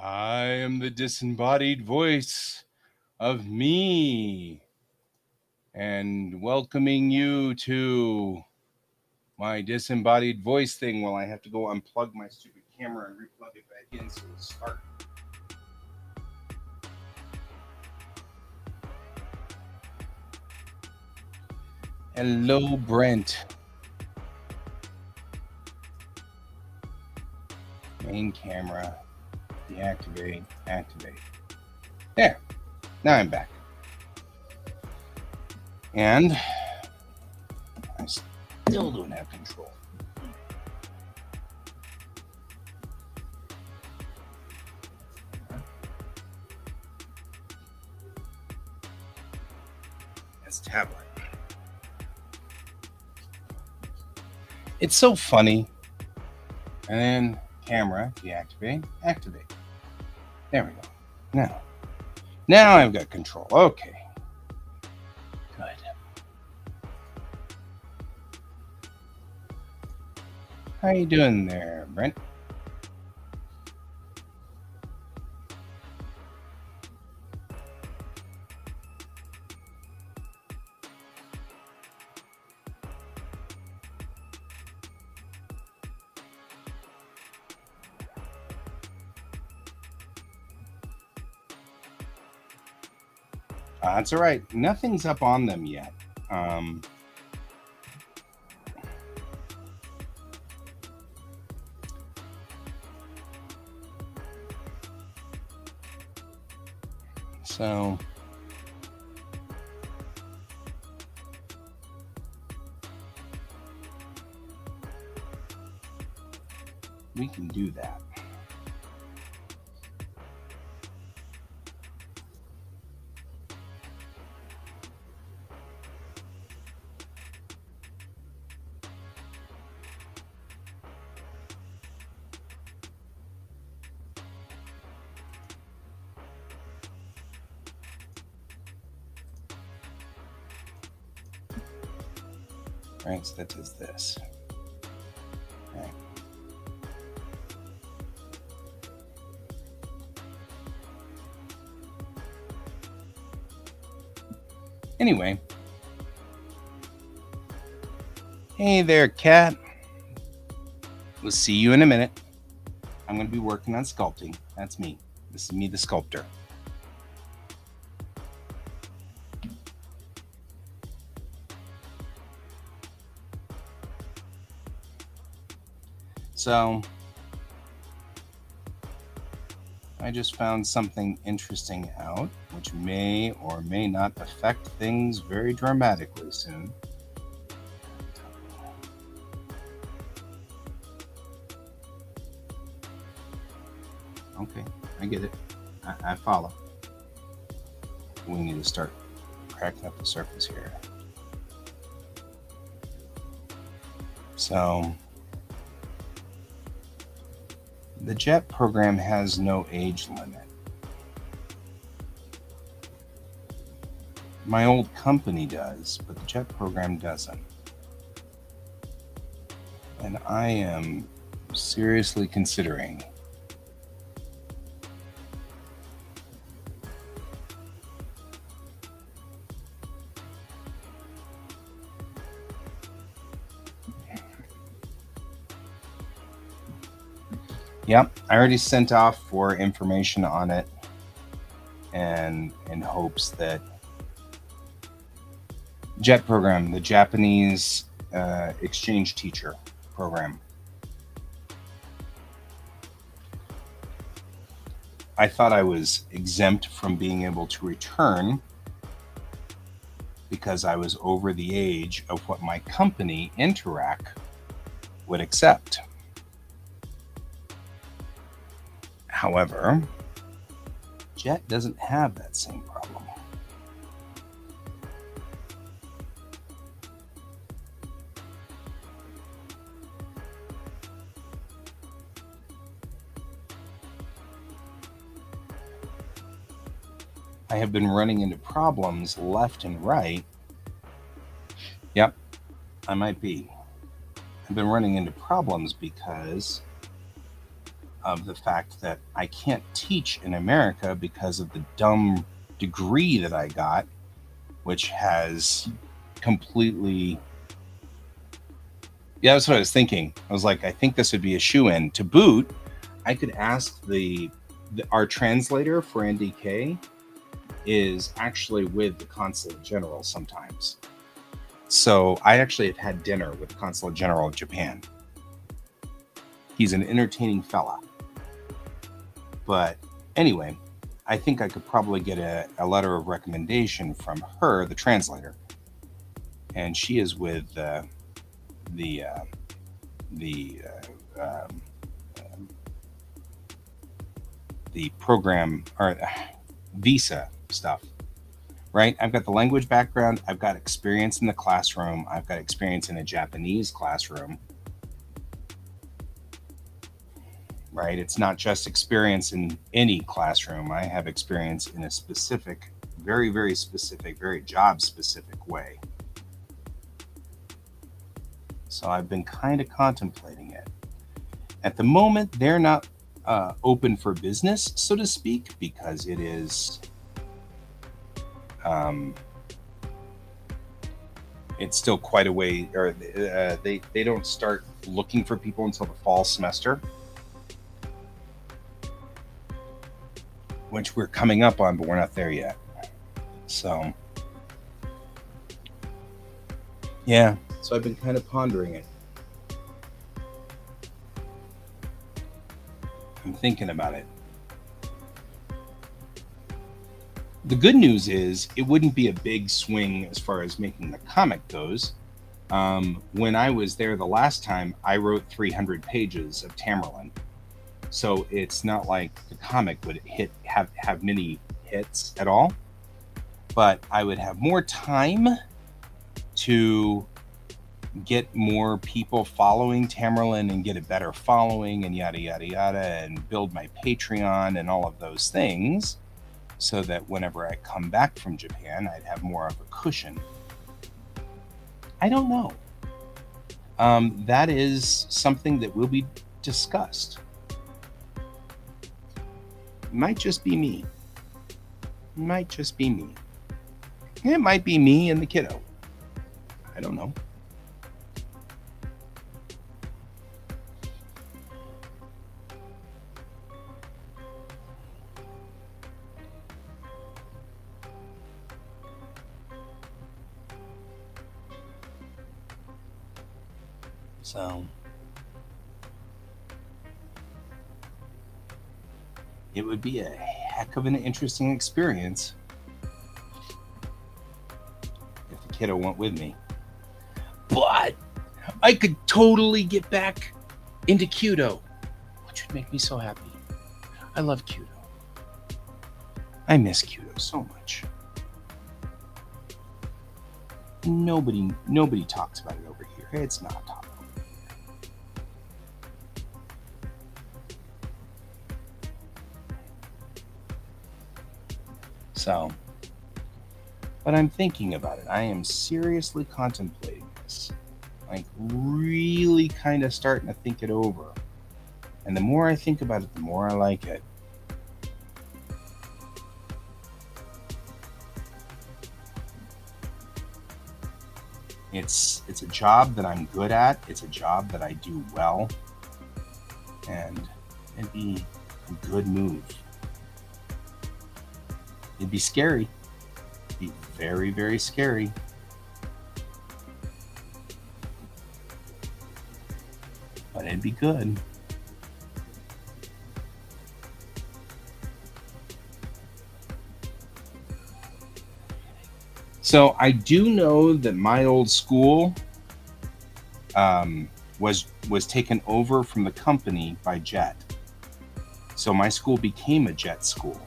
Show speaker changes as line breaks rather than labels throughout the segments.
I am the disembodied voice of me, and welcoming you to my disembodied voice thing. Well, I have to go unplug my stupid camera and replug it back in so it'll start. Hello, Brent. Main camera. Deactivate. Activate. There. Now I'm back. And I still don't have control. That's tablet. It's so funny. And then camera, deactivate, activate. There we go. Now I've got control. Okay. Good. How you doing there, Brent? That's all right. Nothing's up on them yet. So we can do that. Right, so that does this. Okay. Anyway. Hey there, cat. We'll see you in a minute. I'm going to be working on sculpting. That's me. This is me, the sculptor. So I just found something interesting out, which may or may not affect things very dramatically soon. Okay, I get it. I follow. We need to start cracking up the surface here. So the JET program has no age limit. My old company does, but the JET program doesn't. And I am seriously considering Yep, I already sent off for information on it, and in hopes that JET program, the Japanese exchange teacher program. I thought I was exempt from being able to return because I was over the age of what my company, Interac, would accept. However, JET doesn't have that same problem. I have been running into problems left and right. Yep, I might be. I've been running into problems because of the fact that I can't teach in America because of the dumb degree that I got, which has completely. Yeah, that's what I was thinking. I was like, I think this would be a shoe-in. To boot, I could ask our translator for NDK is actually with the Consulate General sometimes. So I actually have had dinner with the Consulate General of Japan. He's an entertaining fella. But anyway, I think I could probably get a letter of recommendation from her, the translator. And she is with the program or visa stuff, right? I've got the language background. I've got experience in the classroom. I've got experience in a Japanese classroom, right? It's not just experience in any classroom. I have experience in a specific, very, very specific, very job specific way. So I've been kind of contemplating it. At the moment, they're not open for business, so to speak, because it is it's still quite a way, or they don't start looking for people until the fall semester, which we're coming up on, but we're not there yet. So yeah, so I've been kind of pondering it. I'm thinking about it. The good news is it wouldn't be a big swing as far as making the comic goes. When I was there the last time, I wrote 300 pages of Tamerlane. So it's not like the comic would have many hits at all. But I would have more time to get more people following Tamerlane and get a better following and yada, yada, yada, and build my Patreon and all of those things, so that whenever I come back from Japan, I'd have more of a cushion. I don't know. That is something that will be discussed. Might just be me. Might just be me. It might be me and the kiddo. I don't know. So it would be a heck of an interesting experience if the kiddo went with me. But I could totally get back into Kyudo, which would make me so happy. I love Kyudo. I miss Kyudo so much. Nobody talks about it over here. It's not a topic over here. So, but I'm thinking about it. I am seriously contemplating this. Like, really kind of starting to think it over. And the more I think about it, the more I like it. It's a job that I'm good at. It's a job that I do well. And It'd be a good move. It'd be scary. It'd be very, very scary. But it'd be good. So I do know that my old school was taken over from the company by Jet. So my school became a Jet school.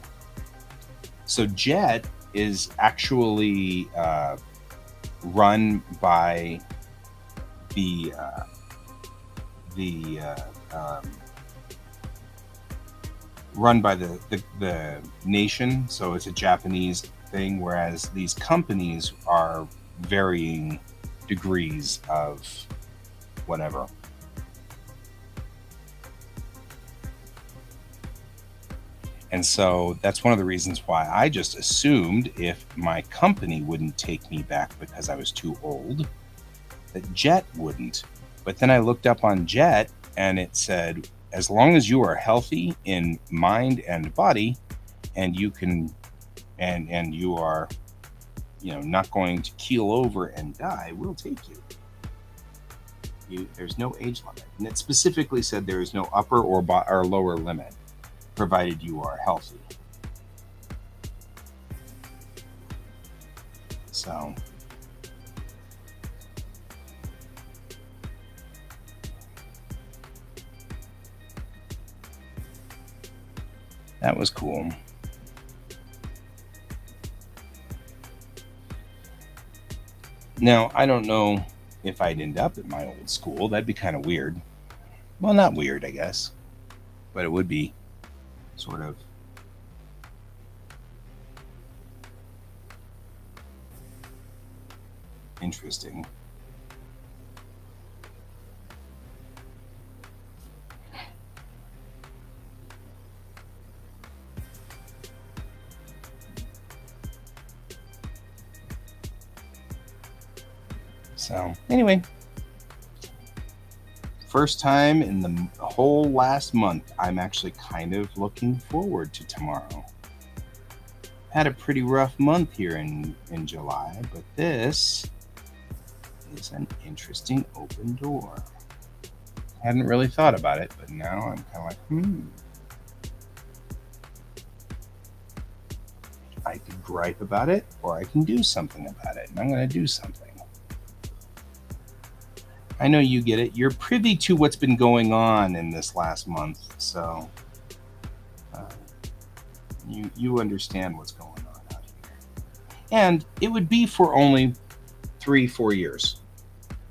So Jet is actually run by the run by the nation. So it's a Japanese thing, whereas these companies are varying degrees of whatever. And so that's one of the reasons why I just assumed if my company wouldn't take me back because I was too old, that Jet wouldn't. But then I looked up on Jet and it said, as long as you are healthy in mind and body, and you can, and you are, not going to keel over and die, we'll take you. There's no age limit, and it specifically said there is no upper or lower limit, provided you are healthy. So that was cool. Now, I don't know if I'd end up at my old school. That'd be kind of weird. Well, not weird, I guess, but it would be sort of interesting. So, anyway, first time in the whole last month, I'm actually kind of looking forward to tomorrow. Had a pretty rough month here in July, but this is an interesting open door. Hadn't really thought about it, but now I'm kind of like, I could gripe about it, or I can do something about it, and I'm going to do something. I know you get it. You're privy to what's been going on in this last month, so you understand what's going on out here. And it would be for only 3-4 years.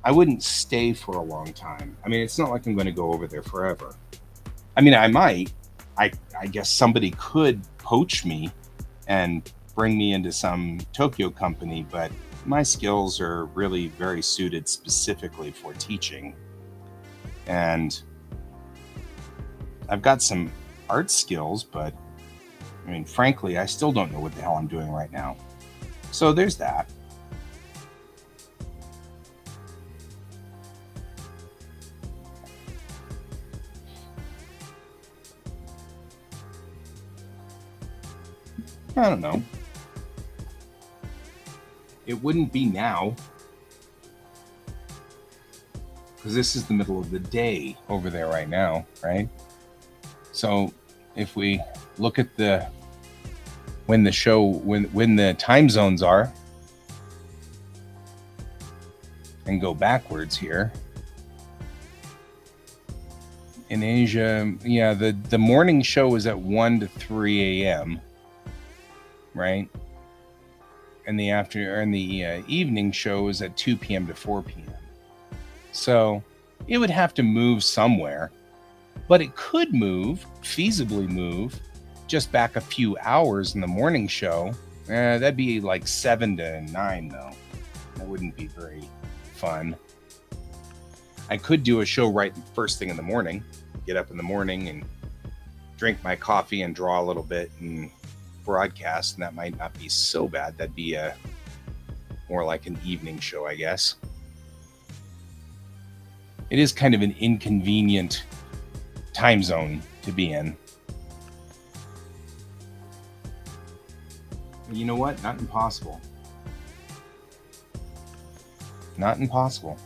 I wouldn't stay for a long time. I mean, it's not like I'm going to go over there forever. I mean, I might. I guess somebody could poach me and bring me into some Tokyo company, but my skills are really very suited specifically for teaching. And I've got some art skills, but I mean, frankly, I still don't know what the hell I'm doing right now. So there's that. I don't know. It wouldn't be now, because this is the middle of the day over there right now, right? So if we look at when the time zones are, and go backwards here, in Asia, yeah, the morning show is at 1 to 3 a.m., right? And the evening show is at 2 p.m. to 4 p.m. So it would have to move somewhere, but it could feasibly move just back a few hours in the morning show. That'd be like 7 to 9, though. That wouldn't be very fun. I could do a show right first thing in the morning, get up in the morning and drink my coffee and draw a little bit and broadcast, and that might not be so bad. That'd be more like an evening show, I guess. It is kind of an inconvenient time zone to be in. You know what? Not impossible. Not impossible.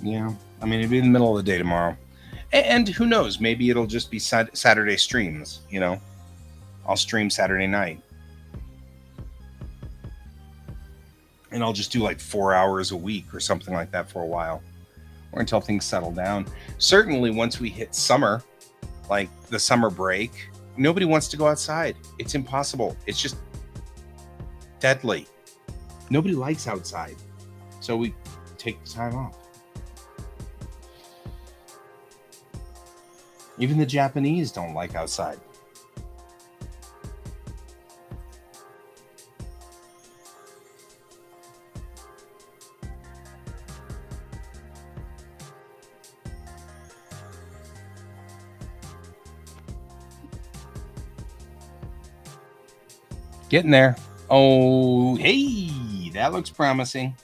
Yeah, I mean, it'll be in the middle of the day tomorrow. And who knows? Maybe it'll just be Saturday streams, you know? I'll stream Saturday night. And I'll just do like 4 hours a week or something like that for a while. Or until things settle down. Certainly once we hit summer, like the summer break, nobody wants to go outside. It's impossible. It's just deadly. Nobody likes outside. So we take the time off. Even the Japanese don't like outside. Getting there. Oh, hey, that looks promising.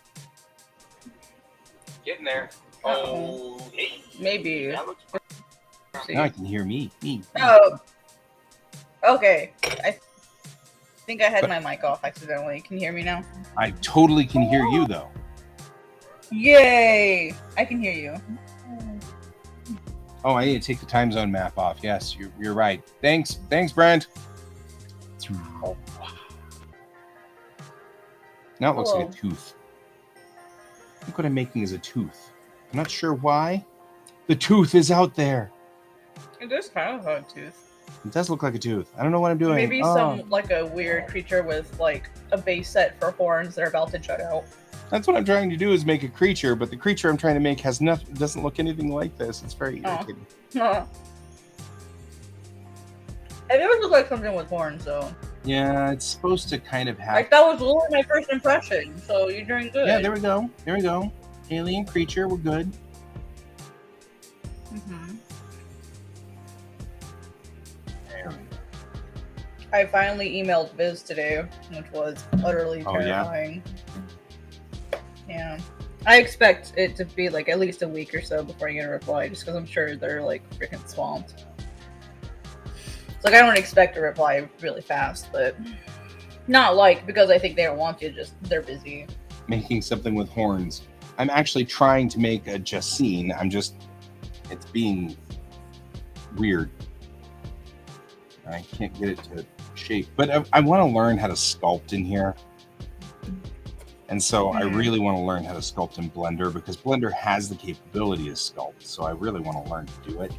Getting there. Oh, hey.
Maybe.
That looks promising. Now I can hear me.
Oh. Okay. I think I had my mic off accidentally. Can you hear me now?
I totally can hear you, though.
Yay! I can hear you.
Oh, I need to take the time zone map off. Yes, you're right. Thanks, Brent. Oh. Now it looks like a tooth. Look what I'm making is a tooth. I'm not sure why. The tooth is out there.
It is kind of a tooth.
It does look like a tooth. I don't know what I'm doing.
Maybe some like a weird creature with like a base set for horns that are about to jut out.
That's what I'm trying to do, is make a creature, but the creature I'm trying to make has nothing. Doesn't look anything like this. It's very irritating.
It does look like something with horns, though.
Yeah, it's supposed to kind of have.
Like that was literally my first impression. So you're doing good.
Yeah, there we go. There we go. Alien creature. We're good.
Mm-hmm.
There we go.
I finally emailed Viz today, which was utterly terrifying. Yeah. I expect it to be like at least a week or so before I get a reply, just because I'm sure they're like freaking swamped. It's like I don't expect a reply really fast, but not like because I think they don't want to, just they're busy.
Making something with horns. I'm actually trying to make a Jacine. It's being weird. I can't get it to shape, but I want to learn how to sculpt in here. And so I really want to learn how to sculpt in Blender, because Blender has the capability to sculpt. So I really want to learn to do it.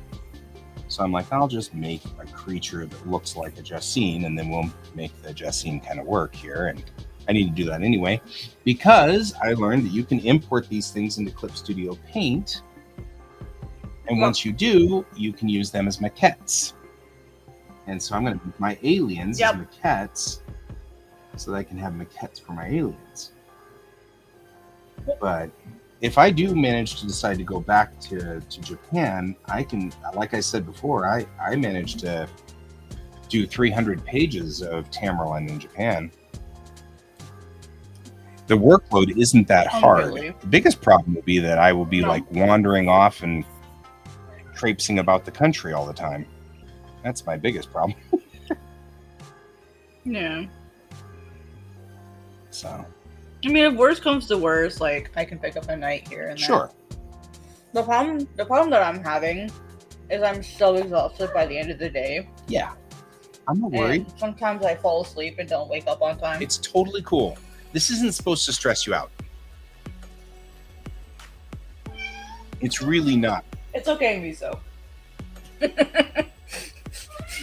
So I'm like, I'll just make a creature that looks like a Jacine, and then we'll make the Jacine kind of work here. And I need to do that anyway, because I learned that you can import these things into Clip Studio Paint. And once you do, you can use them as maquettes. And so I'm going to make my aliens as maquettes so that I can have maquettes for my aliens. But if I do manage to decide to go back to Japan, I can, like I said before, I managed to do 300 pages of Tamerlane in Japan. The workload isn't that hard.
Really?
The biggest problem will be that I will be like wandering off and traipsing about the country all the time. That's my biggest problem.
Yeah.
So.
I mean, if worst comes to worst, like I can pick up a night here and there.
Sure.
The problem that I'm having is I'm so exhausted by the end of the day.
Yeah. I'm not worried.
And sometimes I fall asleep and don't wake up on time.
It's totally cool. This isn't supposed to stress you out. It's really not.
It's okay, Miso.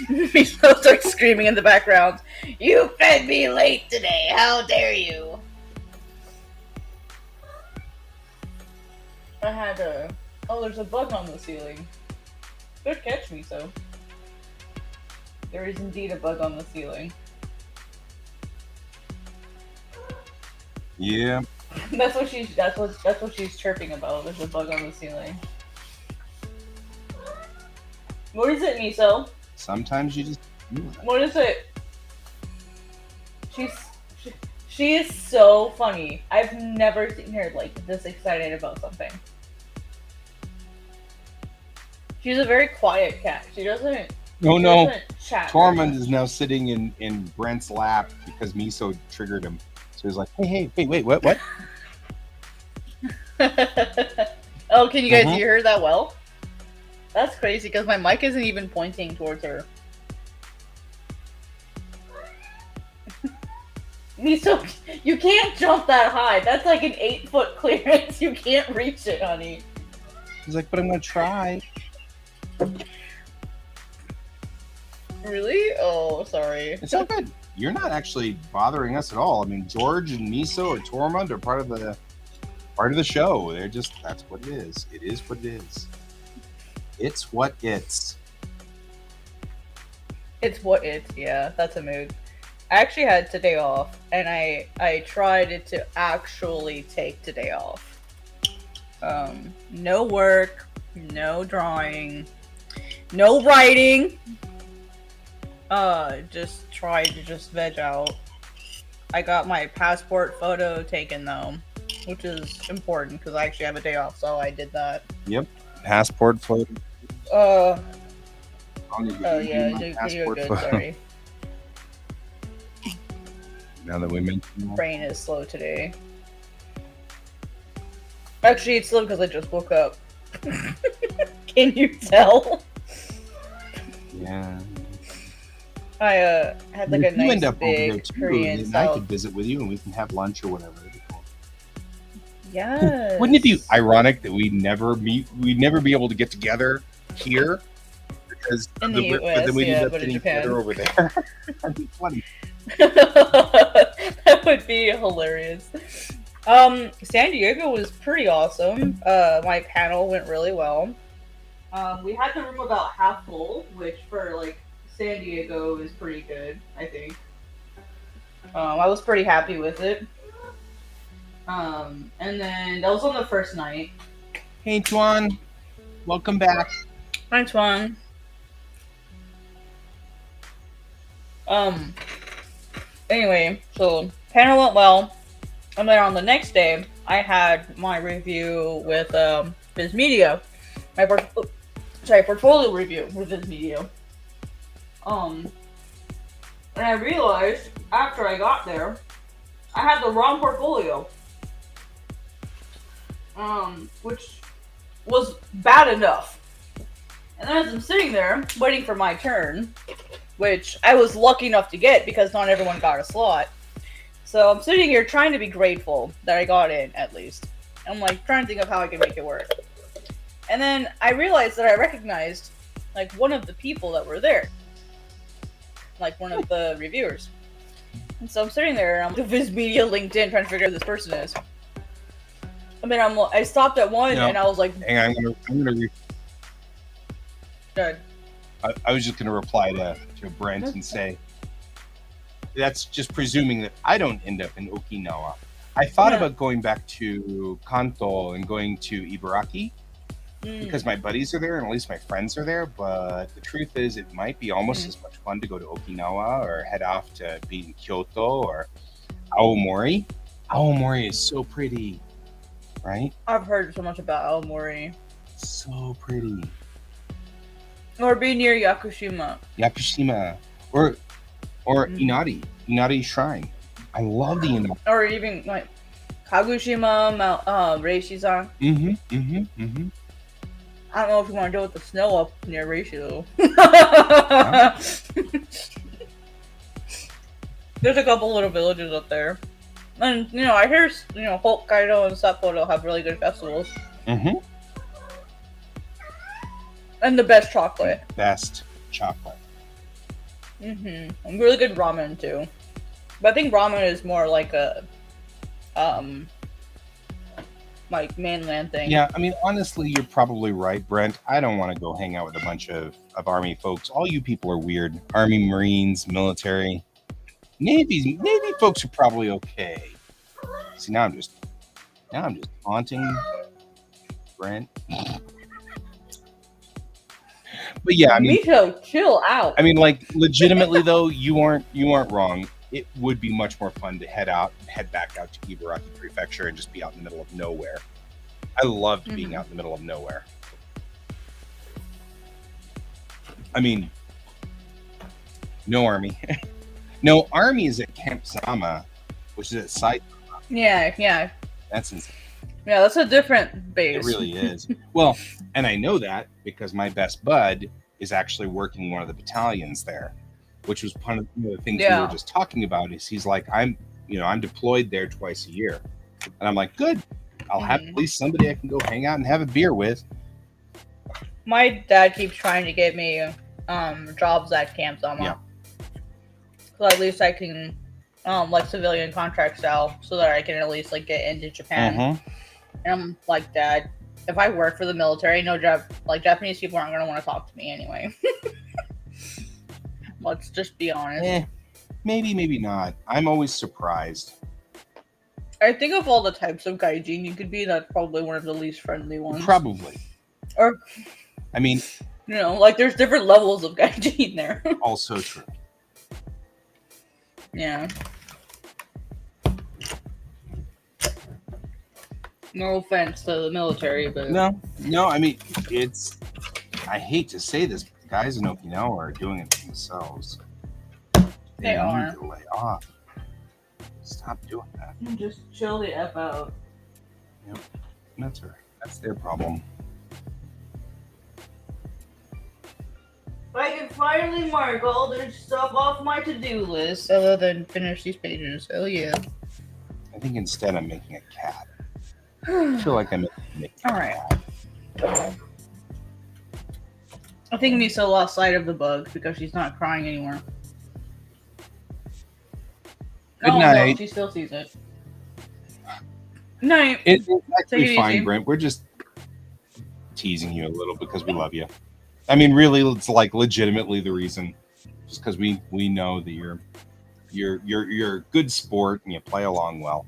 Miso starts screaming in the background. You fed me late today. How dare you? I had a... Oh, there's a bug on the ceiling. Good catch, Miso. There is indeed a bug on the ceiling.
Yeah.
That's what she's chirping about. There's a bug on the ceiling. What is it, Miso?
Sometimes you just.
What is it? She's she, she is so funny. I've never seen her like this excited about something. She's a very quiet cat. She doesn't.
Oh
She
no.
doesn't chat.
Tormund is now sitting in Brent's lap because Miso triggered him. So he's like, hey, wait, what?
Oh, can you guys hear her that well? That's crazy because my mic isn't even pointing towards her. Miso, you can't jump that high. That's like an 8-foot clearance. You can't reach it, honey.
He's like, but I'm gonna try.
Really? Oh, sorry.
It's all good. You're not actually bothering us at all. I mean, George and Miso or Tormund are part of the show. They're just, that's what it is. It is what it is. It's what it's.
It's what it's, yeah, that's a mood. I actually had today off, and I tried to actually take today off. No work, no drawing, no writing. Just tried to just veg out. I got my passport photo taken though, which is important because I actually have a day off, so I did that.
Yep, passport photo.
Oh yeah, you're good.
Photo.
Sorry.
Now that we mentioned,
Brain is slow today. Actually, it's slow because I just woke up. Can you tell?
Yeah.
I had like a nice big Korean
and
style.
I could visit with you and we can have lunch or whatever.
Yes.
Wouldn't it be ironic that we'd never be able to get together here? Because
in the US,
but then we'd end up
but in
getting
Japan.
together over there. That'd be funny.
That would be hilarious. San Diego was pretty awesome. My panel went really well. We had the room about half full, which for like San Diego is pretty good, I think. I was pretty happy with it. And then that was on the first night.
Hey, Tuan. Welcome back.
Hi, Tuan. Anyway, so panel went well. And then on the next day, I had my review with Viz Media. My portfolio review with Viz Media. And I realized after I got there, I had the wrong portfolio. Which was bad enough. And then as I'm sitting there waiting for my turn, which I was lucky enough to get because not everyone got a slot. So I'm sitting here trying to be grateful that I got in at least. I'm like trying to think of how I can make it work. And then I realized that I recognized like one of the people that were there. Like one of the reviewers. And so I'm sitting there and I'm with Viz Media LinkedIn trying to figure out who this person is. I mean, I stopped at one and I was like,
hang on, I'm gonna
good.
I was just gonna reply to Brent and say that's just presuming that I don't end up in Okinawa. I thought about going back to Kanto and going to Ibaraki because my buddies are there and at least my friends are there, but the truth is it might be almost as much fun to go to Okinawa or head off to be in Kyoto or Aomori. Aomori is so pretty, right?
I've heard so much about Aomori.
So pretty.
Or be near Yakushima.
Or Inari Shrine. I love the Inari.
Or even like Kagoshima, Reishizan. I don't know if you want to deal with the snow up near Reishi though. There's a couple little villages up there. And, I hear, Hokkaido and Sapporo have really good festivals. And the best chocolate.
Best chocolate.
And really good ramen, too. But I think ramen is more like a, like mainland thing.
Yeah, I mean, honestly, you're probably right, Brent. I don't want to go hang out with a bunch of Army folks. All you people are weird. Army, Marines, military. Navy folks are probably okay. See, now I'm just taunting Brent. But yeah, I mean,
Miko, chill out.
I mean, like, legitimately though, you aren't wrong. It would be much more fun to head back out to Ibaraki Prefecture and just be out in the middle of nowhere. I loved being out in the middle of nowhere. I mean, no army. No, army is at Camp Sama, which is at Saitama.
Yeah.
That's insane.
Yeah, that's a different base.
It really is. Well, and I know that because my best bud is actually working one of the battalions there, which was one of the things we were just talking about. Is he's like, I'm deployed there twice a year, and I'm like, good. I'll have at least somebody I can go hang out and have a beer with.
My dad keeps trying to get me jobs at Camp Sama.
Yeah.
So at least I can like civilian contract style, so that I can at least like get into Japan. And I'm like, Dad, if I work for the military, Japanese people aren't gonna want to talk to me anyway. Let's just be honest.
Maybe not. I'm always surprised.
I think of all the types of gaijin you could be, that's probably one of the least friendly ones.
Probably.
Or,
I mean,
like there's different levels of gaijin there.
Also true.
Yeah. No offense to the military, but
no. I mean, I hate to say this, but the guys in Okinawa are doing it themselves. They
are.
Need to lay off. Stop doing that.
Just chill the F out.
Yep. That's right. That's their problem.
I can finally mark all their stuff off my to-do list, other than finish these pages. Oh yeah.
I think instead I'm making a cat. I feel like I'm making a cat.
Alright. I think Miso lost sight of the bug because she's not crying anymore.
Good night.
No, she still sees it. Night.
It's actually fine, Brent. We're just teasing you a little because we love you. I mean, really, it's like legitimately the reason, just because we know that you're a good sport and you play along well.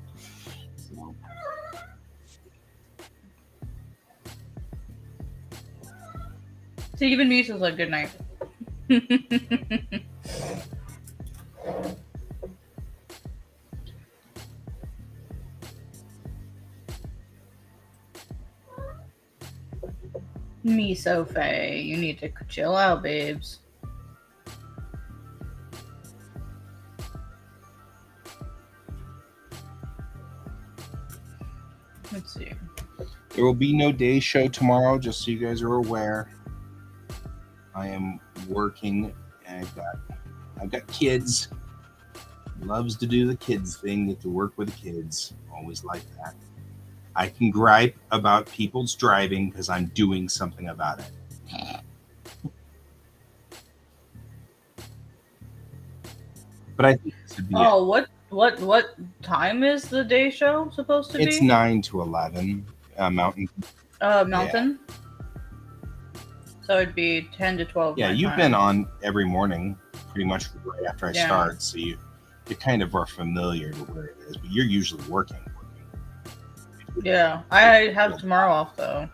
So even Miso's like, good night. Miso Faye, you need to chill out, babes. Let's see.
There will be no day show tomorrow, just so you guys are aware. I am working, and I've got kids. Loves to do the kids thing, get to work with the kids. Always like that. I can gripe about people's driving because I'm doing something about it. But I think this would be
what time is the day show supposed to be?
It's 9 to 11 Mountain.
Mountain? Yeah. So it'd be 10 to 12.
Yeah, you've been on every morning pretty much right after I start, so you kind of are familiar to where it is, but you're usually working.
Yeah, I have tomorrow off though.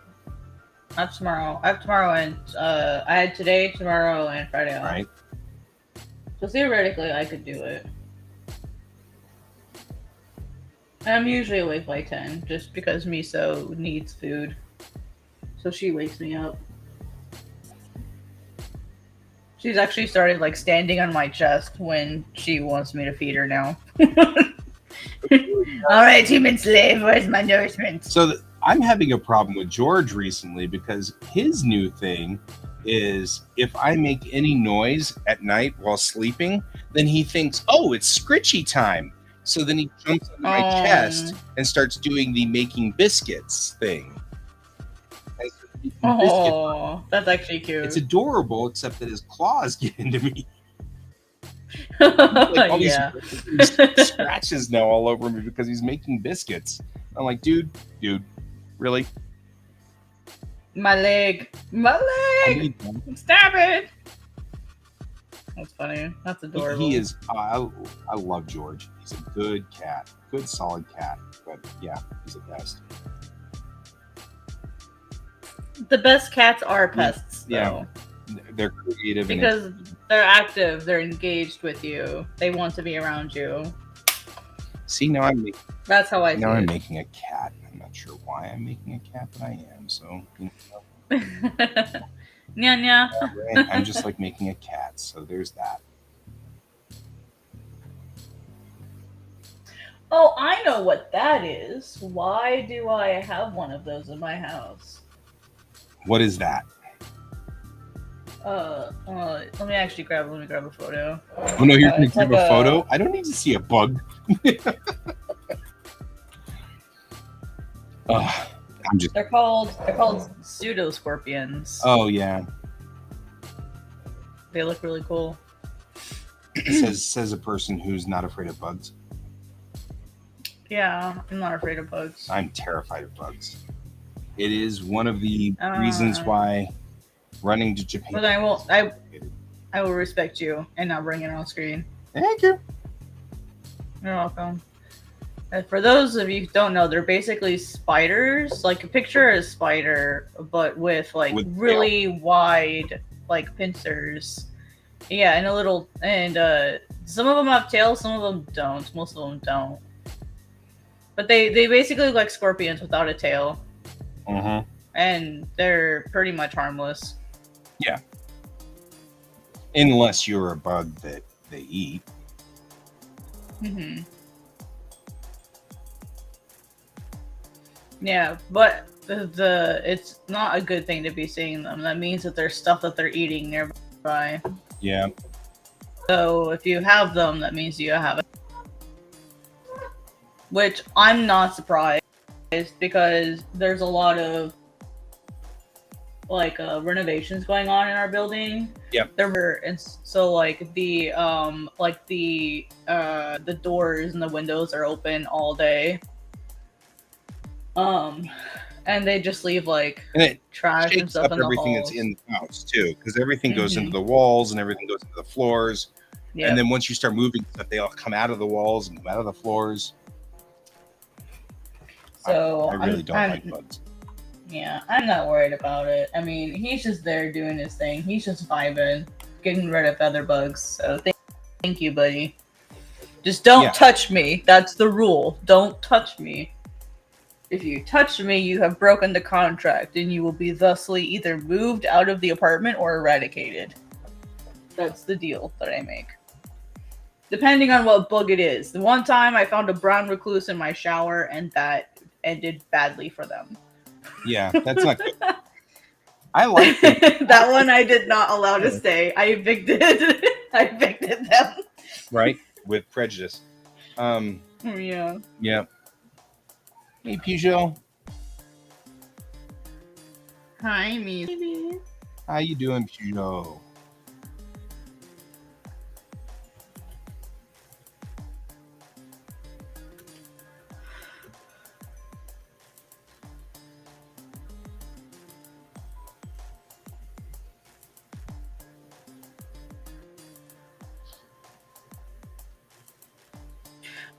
Not tomorrow. I have tomorrow and I had today, tomorrow, and Friday off.
Right.
So theoretically, I could do it. And I'm usually awake by 10, just because Miso needs food, so she wakes me up. She's actually started like standing on my chest when she wants me to feed her now. All right, human slave, where's my nourishment?
So I'm having a problem with George recently because his new thing is if I make any noise at night while sleeping, then he thinks, oh, it's scritchy time. So then he jumps on my chest and starts doing the making biscuits thing.
Oh, that's actually cute.
It's adorable, except that his claws get into me. Like all these scratches now all over me because he's making biscuits. I'm like, dude, really?
My leg, stop it! That's funny. That's adorable.
He is. I love George. He's a good cat, good solid cat. But yeah, he's the best.
The best cats are pests, though.
Yeah, they're creative
because they're active. They're engaged with you. They want to be around you.
See, now I'm making.
That's how I.
Now I'm making a cat. I'm not sure why I'm making a cat, but I am. So.
Nya.
Right. I'm just like making a cat. So there's that.
Oh, I know what that is. Why do I have one of those in my house?
What is that?
Let me actually grab a photo.
Oh no, you're gonna grab a photo? I don't need to see a bug. I'm just.
They're called pseudo scorpions.
Oh yeah.
They look really cool.
says a person who's not afraid of bugs.
Yeah, I'm not afraid of bugs.
I'm terrified of bugs. It is one of the reasons why running to Japan.
But I will respect you and not bring it on screen.
Thank you.
You're welcome. And for those of you who don't know, they're basically spiders. Like, picture a spider, but with really wide pincers. Yeah, and some of them have tails, some of them don't. Most of them don't. But they basically look like scorpions without a tail.
Mm-hmm.
And they're pretty much harmless.
Yeah. Unless you're a bug that they eat.
Mm-hmm. Yeah, but it's not a good thing to be seeing them. That means that there's stuff that they're eating nearby.
Yeah.
So if you have them, that means you have it. Which I'm not surprised, because there's a lot of renovations going on in our building.
Yep.
And so the doors and the windows are open all day. And they just leave trash and stuff in the
everything
halls.
that's in the house too, because everything goes into the walls and everything goes into the floors. Yep. And then once you start moving stuff, they all come out of the walls and come out of the floors.
So
I really don't like bugs.
Yeah, I'm not worried about it. I mean, he's just there doing his thing. He's just vibing, getting rid of other bugs. So thank you, buddy. Just don't touch me. That's the rule. Don't touch me. If you touch me, you have broken the contract, and you will be thusly either moved out of the apartment or eradicated. That's the deal that I make. Depending on what bug it is. The one time I found a brown recluse in my shower, and that ended badly for them.
Yeah, that's not good. I like it.
That one I did not allow to stay. I evicted them.
Right? With prejudice.
Yeah.
Yeah. Hey, Peugeot.
Hi, me.
How you doing, Peugeot?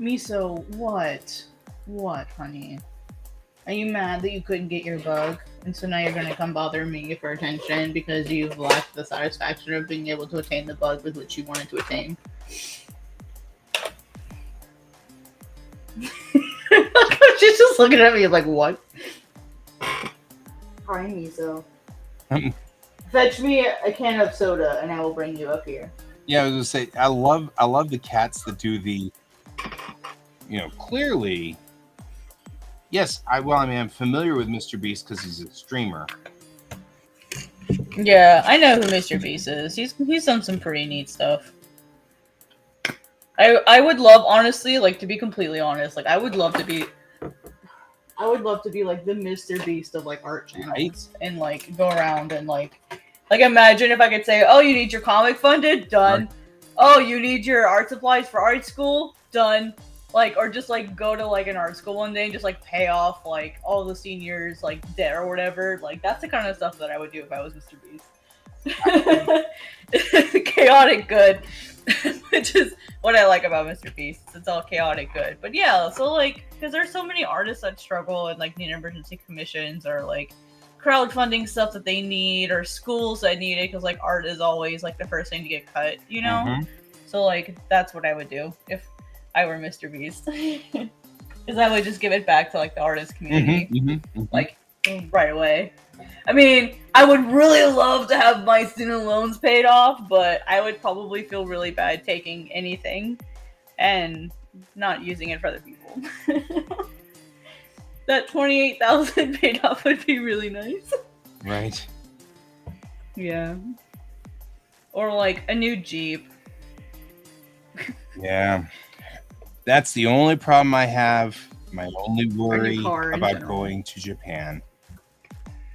Miso, what? What, honey? Are you mad that you couldn't get your bug? And so now you're gonna come bother me for attention because you've lacked the satisfaction of being able to attain the bug with which you wanted to attain? She's just looking at me like, what? Hi, Miso. Fetch me a can of soda and I will bring you up here.
Yeah, I was gonna say, I love the cats that do the, clearly. Yes, I'm familiar with Mr. Beast because he's a streamer.
Yeah, I know who Mr. Beast is. He's done some pretty neat stuff. I would love, honestly, to be completely honest, I would love to be like the Mr. Beast of art channels, right? And go around and imagine if I could say, oh, you need your comic funded? Done. Right. Oh, you need your art supplies for art school? Done. Or just go to an art school one day and just pay off all the seniors debt or whatever. That's the kind of stuff that I would do if I was Mr. Beast. Chaotic good, which is what I like about Mr. Beast. It's all chaotic good. But yeah, so like, because there's so many artists that struggle and like need emergency commissions or like crowdfunding stuff that they need, or schools that need it because like art is always like the first thing to get cut, you know?
Mm-hmm.
So like that's what I would do if I were Mr. Beast. Because I would just give it back to like the artist community, like right away. I mean, I would really love to have my student loans paid off, but I would probably feel really bad taking anything and not using it for other people. That 28,000 paid off would be really nice.
Right.
Yeah. Or like a new Jeep.
Yeah. That's the only problem I have. My only worry about going to Japan.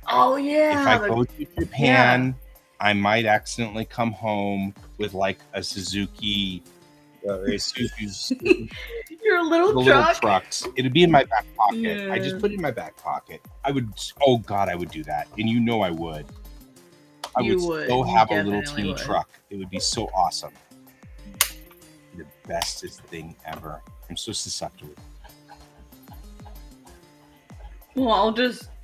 Oh yeah.
If I go to Japan, I might accidentally come home with like a Suzuki or a Suzuki's
your little
trucks. It'd be in my back pocket. Yeah. I just put it in my back pocket. I would. Oh God, I would do that, and you know I would. I would go have a little teeny truck. It would be so awesome. The bestest thing ever. I'm so susceptible.
Well,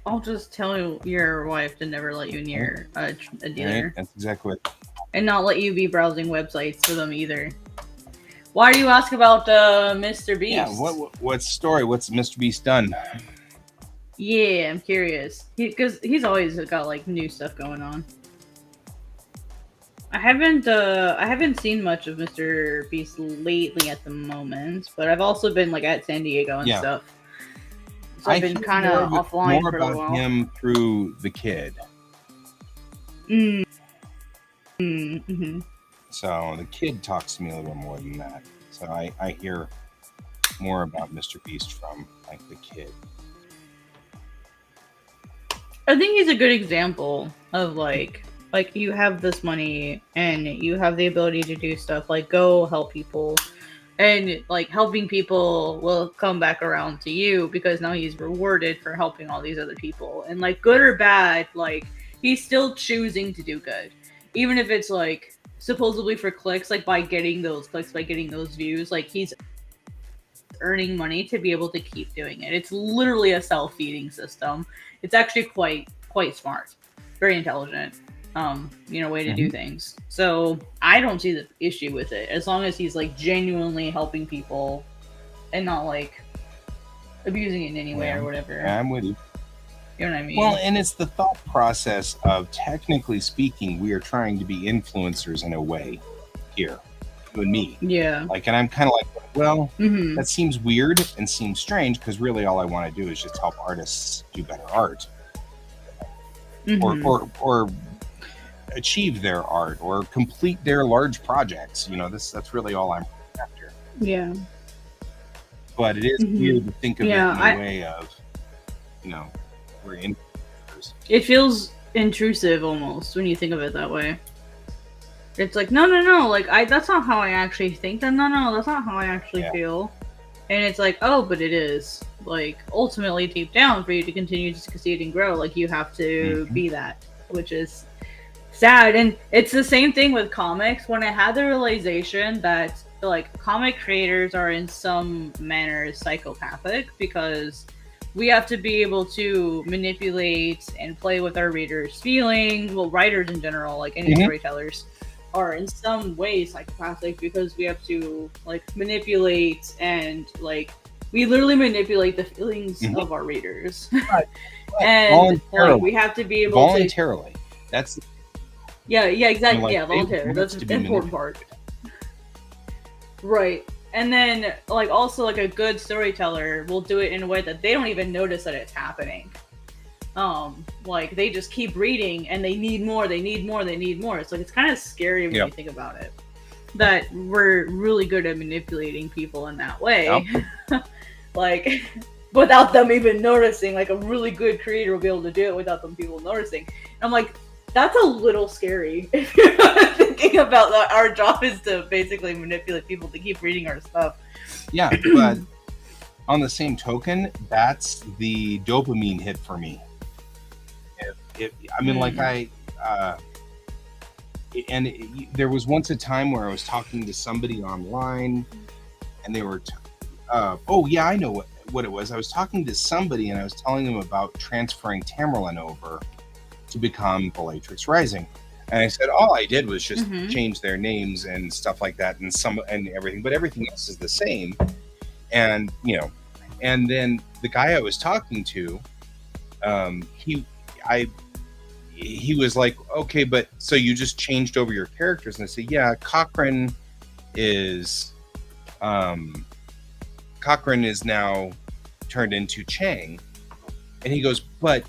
I'll just tell your wife to never let you near a dealer.
Right? That's exactly it.
And not let you be browsing websites for them either. Why do you ask about Mr. Beast?
Yeah, what's the story? What's Mr. Beast done?
Yeah, I'm curious. Because he's always got like new stuff going on. I haven't seen much of Mr. Beast lately at the moment, but I've also been like at San Diego and stuff. So I've been kind of offline for a while.
More about him through the kid.
Mm-hmm.
So the kid talks to me a little bit more than that. So I hear more about Mr. Beast from like the kid.
I think he's a good example of like you have this money and you have the ability to do stuff, like go help people, and like helping people will come back around to you because now he's rewarded for helping all these other people. And like good or bad, like he's still choosing to do good, even if it's like supposedly for clicks, like by getting those clicks, by getting those views, like he's earning money to be able to keep doing it. It's literally a self-feeding system. It's actually quite smart, very intelligent, way to do things. So I don't see the issue with it as long as he's like genuinely helping people and not like abusing it in any way or whatever.
Yeah, I'm with you.
You know what I mean?
Well, and it's the thought process of, technically speaking, we are trying to be influencers in a way here, you and me.
Yeah.
Like, and I'm kind of like, well, that seems weird and seems strange because really all I want to do is just help artists do better art. Or achieve their art or complete their large projects. That's really all I'm after.
Yeah.
But it is weird to think of it in a way of, we're influencers.
It feels intrusive almost when you think of it that way. It's like, no, like that's not how I actually think. No, that's not how I actually feel. And it's like, oh, but it is. Like, ultimately, deep down, for you to continue to succeed and grow, like, you have to be that, which is sad. And it's the same thing with comics. When I had the realization that, like, comic creators are in some manner psychopathic because we have to be able to manipulate and play with our readers' feelings. Well, writers in general, like any storytellers, are in some way psychopathic because we have to like manipulate and like we literally manipulate the feelings of our readers. Right. And like, we have to be able
voluntarily. That's
exactly. Like, voluntarily. That's the important part. Right. And then like also like a good storyteller will do it in a way that they don't even notice that it's happening. Like they just keep reading and they need more. It's like, it's kind of scary when you think about it, that we're really good at manipulating people in that way. Like without them even noticing. Like a really good creator will be able to do it without them people noticing. And I'm like, that's a little scary if you're thinking about that. Our job is to basically manipulate people to keep reading our stuff.
Yeah, but on the same token, that's the dopamine hit for me. there was once a time where I was talking to somebody online, and they were, oh yeah, I know what it was. I was talking to somebody, and I was telling them about transferring Tamerlane over to become Bellatrix Rising. And I said, all I did was just change their names and stuff like that, and everything, but everything else is the same. And and then the guy I was talking to, he was like, okay, but so you just changed over your characters? And I said, yeah, Cochrane is now turned into Chang. And he goes, but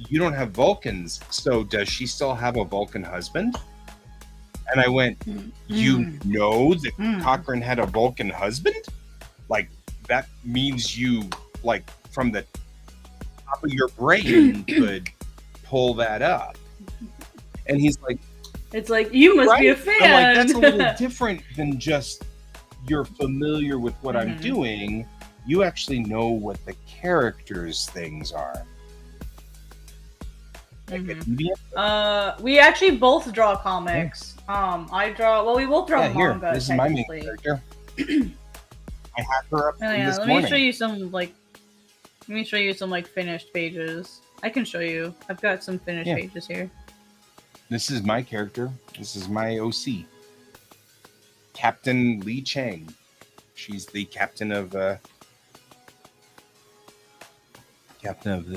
you don't have Vulcans, so does she still have a Vulcan husband? And I went, you know that Cochrane had a Vulcan husband? Like, that means you, like, from the top of your brain could pull that up. And he's like,
it's like, you must be a fan.
I'm like, that's a little different than just you're familiar with what I'm doing. You actually know what the characters' things are.
We actually both draw comics. I draw. Well, we both draw manga.
This is my main character. I had her up this
morning. Let me show you some like finished pages. I can show you. I've got some finished pages here.
This is my character. This is my OC, Captain Li Chang. She's the captain of the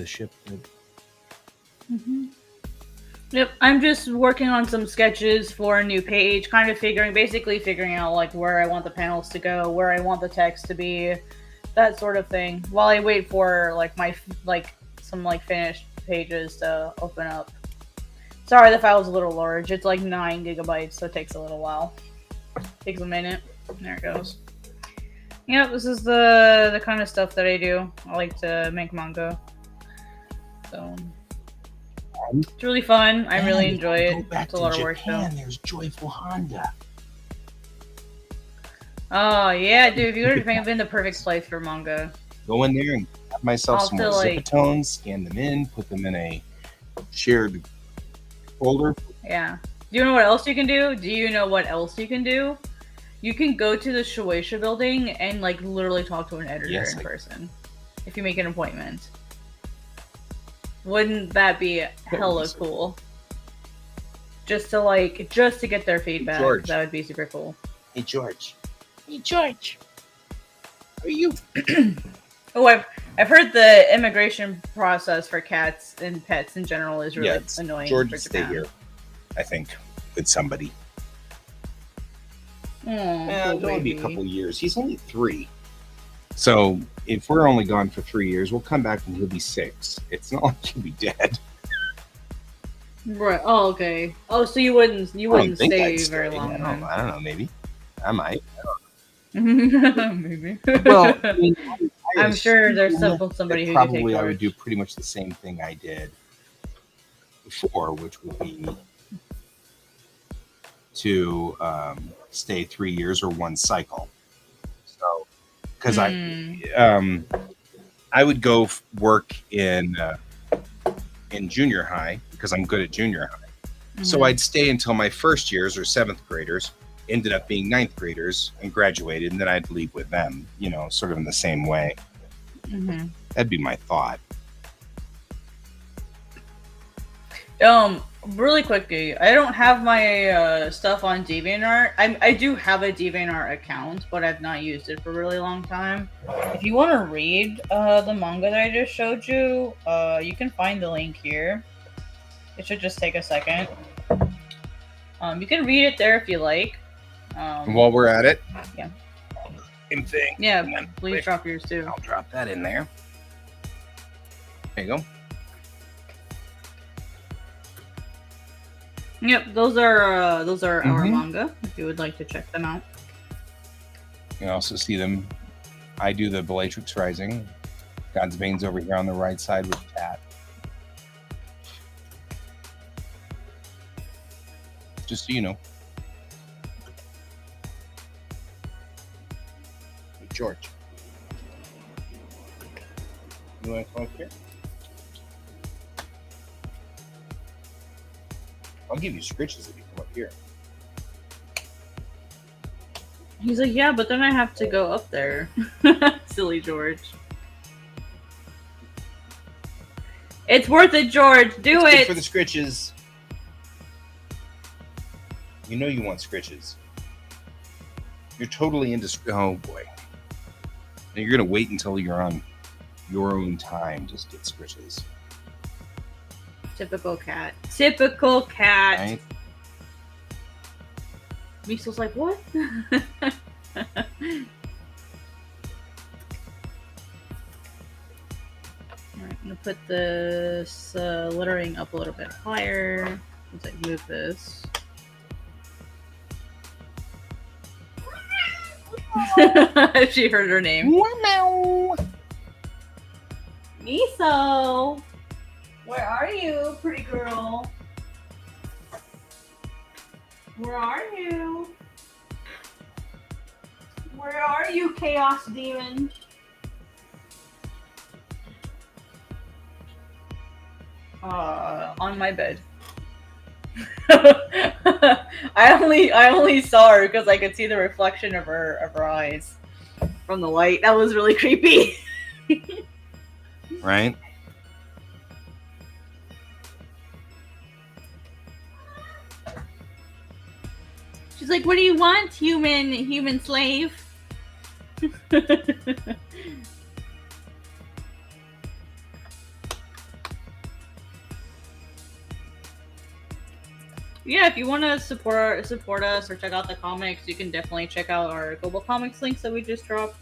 ship.
Yep, I'm just working on some sketches for a new page, kind of basically figuring out like where I want the panels to go, where I want the text to be, that sort of thing, while I wait for like some finished pages to open up. Sorry, the file's a little large. It's like 9 gigabytes, so it takes a little while. Takes a minute. There it goes. Yeah, this is the kind of stuff that I do. I like to make manga. So it's really fun. I really enjoy it. It's a lot of work though.
There's Joyful Honda.
Oh yeah, dude! If you go to Japan, been the perfect place for manga.
Go in there and have myself some more zipatones, scan them in, put them in a shared folder.
Yeah. Do you know what else you can do? You can go to the Shueisha building and like literally talk to an editor in person if you make an appointment. Wouldn't that be hella cool? Just to get their feedback. George. That would be super cool.
Hey George. How are you?
Oh, I've heard the immigration process for cats and pets in general is really annoying.
George would stay here, I think, with somebody. It'll only be a couple of years. He's only 3. So if we're only gone for 3 years, we'll come back and he'll be 6. It's not like he'll be dead.
Right. Oh, okay. Oh, so you wouldn't stay very long.
I don't know. Maybe I might.
Maybe.
Well,
I'm sure there's somebody who
probably
could take
I would do pretty much the same thing I did before, which would be to stay 3 years or one cycle. So, because I would go work in junior high because I'm good at junior high. So I'd stay until my first years or 7th graders ended up being 9th graders and graduated, and then I'd leave with them, sort of in the same way. That'd be my thought.
Really quickly, I don't have my stuff on DeviantArt. I do have a DeviantArt account, but I've not used it for a really long time. If you want to read the manga that I just showed you, you can find the link here. It should just take a second. You can read it there if you like.
While we're at it,
same
thing.
Yeah, please drop yours too.
I'll drop that in there. There you go.
Yep, those are our manga. If you would like to check them out,
you can also see them. I do the Bellatrix Rising. God's Bane's over here on the right side with Cat. Just so you know. Hey, George. You want to come up here? I'll give you scritches if you come up here.
He's like, yeah, but then I have to go up there. Silly George. It's worth it, George. Do
it's
it.
Good for the scritches. You know you want scritches. You're totally into. Oh boy. And you're gonna wait until you're on your own time just get scritches.
Typical cat. Typical cat.
Right?
Miso's like, what? Alright, I'm gonna put this lettering up a little bit higher once I move this. She heard her name. Miso! Where are you, pretty girl? Where are you? Where are you, chaos demon? On my bed. I only saw her because I could see the reflection of her eyes from the light. That was really creepy.
Right?
She's like, what do you want, human slave? Yeah, if you want to support us or check out the comics, you can definitely check out our Global Comics links that we just dropped.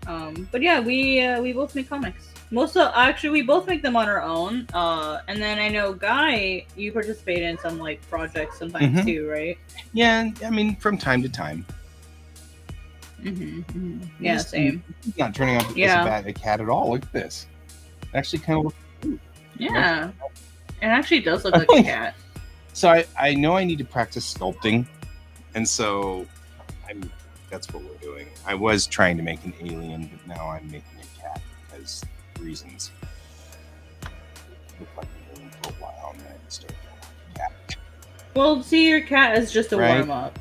But yeah, we both make comics. We both make them on our own. And then I know Guy, you participate in some like projects sometimes too, right?
Yeah, I mean from time to time.
Yeah, same.
It's not turning out to be a cat at all. Look at this. It actually kind of looks cute.
Yeah, it actually does look like a cat.
So I know I need to practice sculpting, and so that's what we're doing. I was trying to make an alien, but now I'm making a cat because reasons. Looked like an alien for a while, and then I started doing a cat.
Well, see, your cat is just a warm up.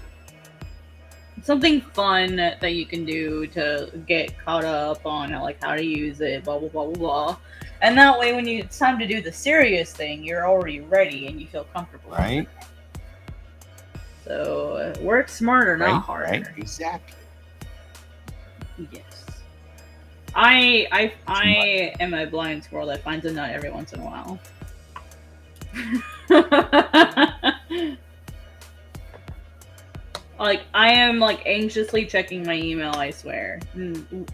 Something fun that you can do to get caught up on like how to use it, blah blah blah blah blah. And that way, when it's time to do the serious thing, you're already ready and you feel comfortable.
Right.
So work smarter, not harder.
Right. Exactly.
Yes. I am a blind squirrel that finds a nut every once in a while. Like, I am like anxiously checking my email, I swear.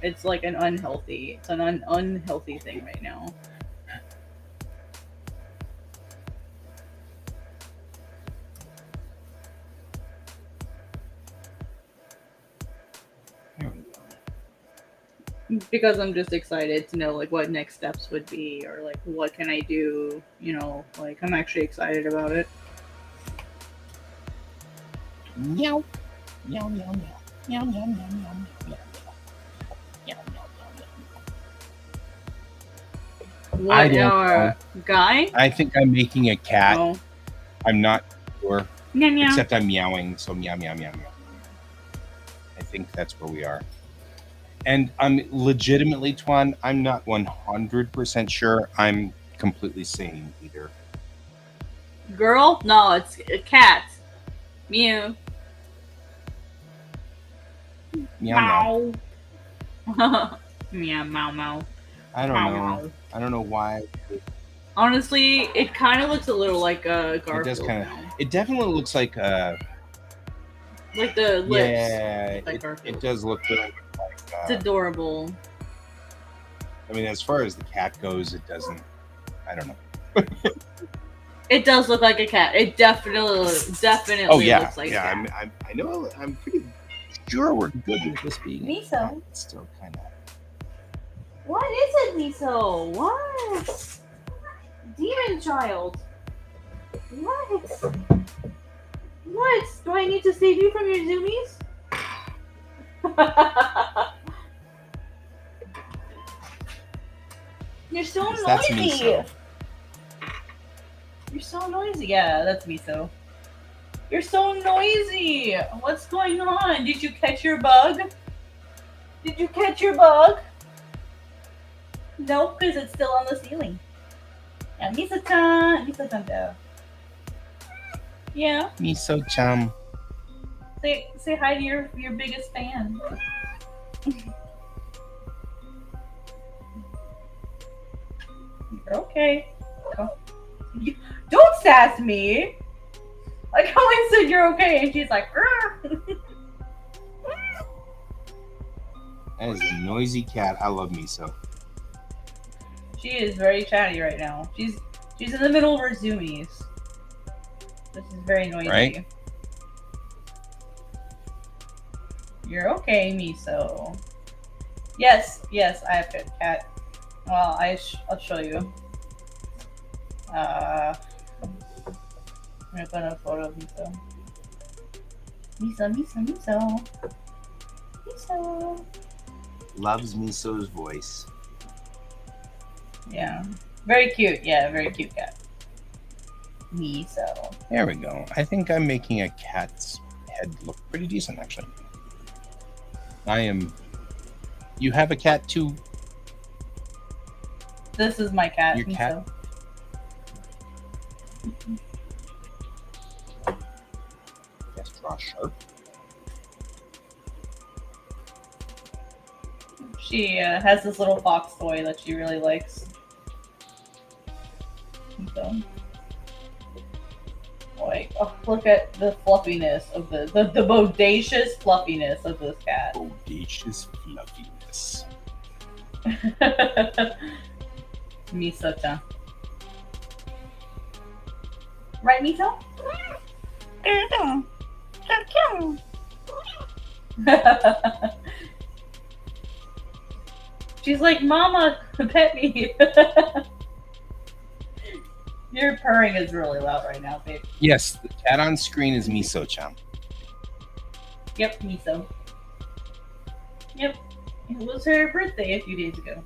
It's like an unhealthy thing right now. Because I'm just excited to know like what next steps would be, or like what can I do, like I'm actually excited about it.
Meow. Meow, meow, meow. Meow, meow, meow, meow, meow, meow. Meow, meow, meow,
What, Guy?
I think I'm making a cat.
Oh.
I'm not sure.
Meow, meow.
Except I'm meowing, so meow, meow, meow, meow. I think that's where we are. And I'm legitimately, Twan, I'm not 100% sure I'm completely sane either.
Girl? No, it's a cat. Mew.
Meow,
meow. Meow, meow, meow.
I don't know. I don't know why.
Honestly, it kind of looks a little like a Garfield.
It does kind of. It definitely looks like
like the lips.
Yeah,
like
it does look like.
It's adorable.
I mean, as far as the cat goes, it doesn't. I don't know.
It does look like a cat. It definitely looks like a cat.
I know. I'm pretty sure we're good with this being.
Miso.
It's still kind of.
What is it, Miso? What? Demon child. What? What? Do I need to save you from your zoomies? You're so noisy.
That's Miso.
You're so noisy. Yeah, that's Miso. You're so noisy. What's going on? Did you catch your bug? Did you catch your bug? Nope, because it's still on the ceiling. Yeah, Misa-chan. Misa-chan though. Yeah.
Miso-chan.
Say hi to your biggest fan. You're okay. Don't sass me. Like how I said you're okay, and she's like,
That is a noisy cat. I love Miso.
She is very chatty right now. She's in the middle of her zoomies. This is very noisy.
Right?
You're okay, Miso. Yes, I have a cat. Well, I'll show you. I'm gonna put a photo of Miso. Miso.
Loves Miso's voice.
Yeah. Very cute. Yeah, very cute cat. Miso.
There we go. I think I'm making a cat's head look pretty decent, actually. You have a cat too?
This is my cat.
Your
Miso.
cat? Yes, draw sharp.
She has this little fox toy that she really likes. So, like, oh, look at the fluffiness of the bodacious fluffiness of this cat.
Bodacious fluffiness.
Miso-chan. Right, Miso? She's like, Mama, pet me. Your purring is really loud right now, babe.
Yes, the cat on screen is Miso-chan.
Yep, Miso. Yep. It was her birthday a few days ago.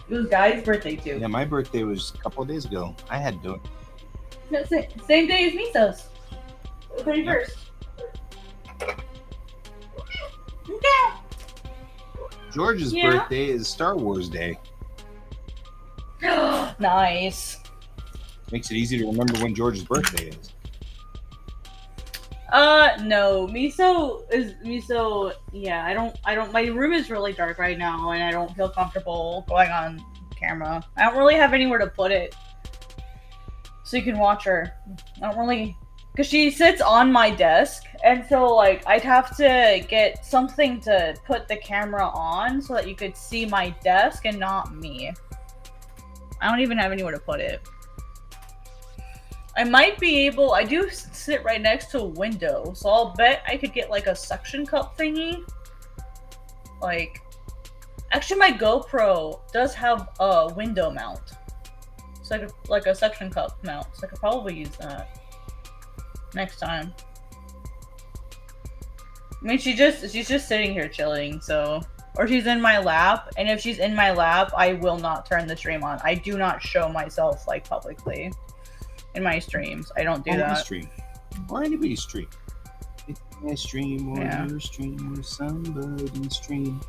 It was Guy's birthday too.
Yeah, my birthday was a couple of days ago. I had to do it.
No, same day as Miso's. The 31st. Okay.
George's birthday is Star Wars Day.
Nice.
Makes it easy to remember when George's birthday is.
No. Miso, yeah, I don't, my room is really dark right now and I don't feel comfortable going on camera. I don't really have anywhere to put it. So you can watch her. I don't really, because she sits on my desk, and so, like, I'd have to get something to put the camera on so that you could see my desk and not me. I don't even have anywhere to put it. I might be able, I do sit right next to a window, so I'll bet I could get, like, a suction cup thingy. Like, actually my GoPro does have a window mount. It's like a suction cup mount, so I could probably use that next time. I mean, she's just sitting here chilling, so, or she's in my lap, and if she's in my lap, I will not turn the stream on. I do not show myself, like, publicly in my streams. I don't do that.
Stream. Or anybody's stream. It's my stream or your stream or somebody's stream.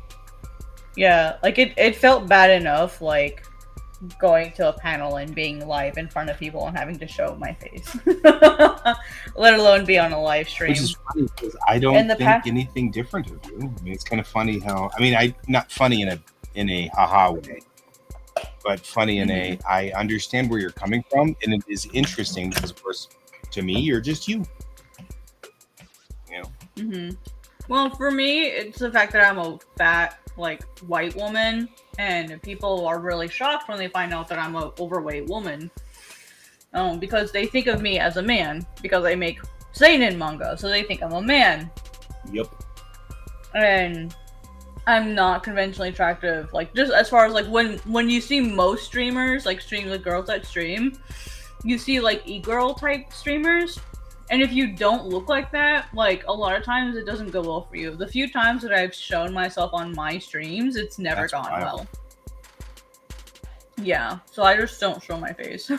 Yeah, like, it felt bad enough, like, going to a panel and being live in front of people and having to show my face. Let alone be on a live stream.
Which is funny because I don't think anything different of you. I mean, it's kind of funny how, I mean, not funny in a haha way, but funny in a, I understand where you're coming from, and it is interesting because, of course, to me, you're just you. You know?
Mm-hmm. Well, for me, it's the fact that I'm a fat, like, white woman, and people are really shocked when they find out that I'm an overweight woman. Because they think of me as a man, because I make seinen manga, so they think I'm a man.
Yep.
And I'm not conventionally attractive. Like, just as far as, like, when you see most streamers, like, the girls that stream, you see, like, e-girl type streamers. And if you don't look like that, like, a lot of times it doesn't go well for you. The few times that I've shown myself on my streams, it's never gone well. Yeah, so I just don't show my face.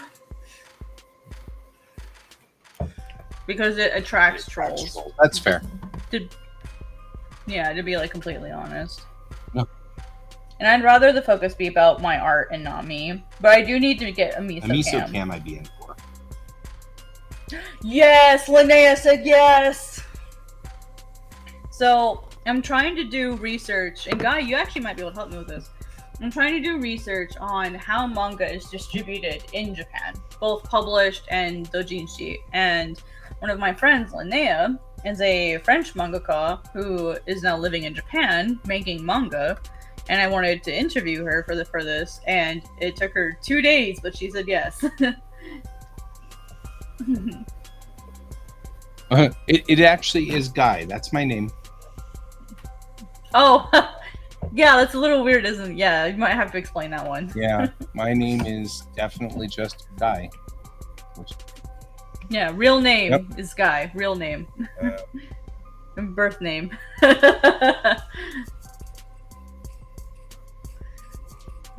Because it attracts trolls.
That's fair.
To be like completely honest.
No.
And I'd rather the focus be about my art and not me. But I do need to get a miso cam.
A miso cam I'd be in for.
Yes! Linnea said yes! So, I'm trying to do research. And Guy, you actually might be able to help me with this. I'm trying to do research on how manga is distributed in Japan. Both published and doujinshi. And one of my friends, Linnea, is a French mangaka who is now living in Japan making manga. And I wanted to interview her for this, and it took her 2 days, but she said yes.
It actually is Guy. That's my name.
Oh, yeah, that's a little weird, isn't it? Yeah, you might have to explain that one.
Yeah, my name is definitely just Guy.
Yeah, real name is Guy. Real name. Birth name.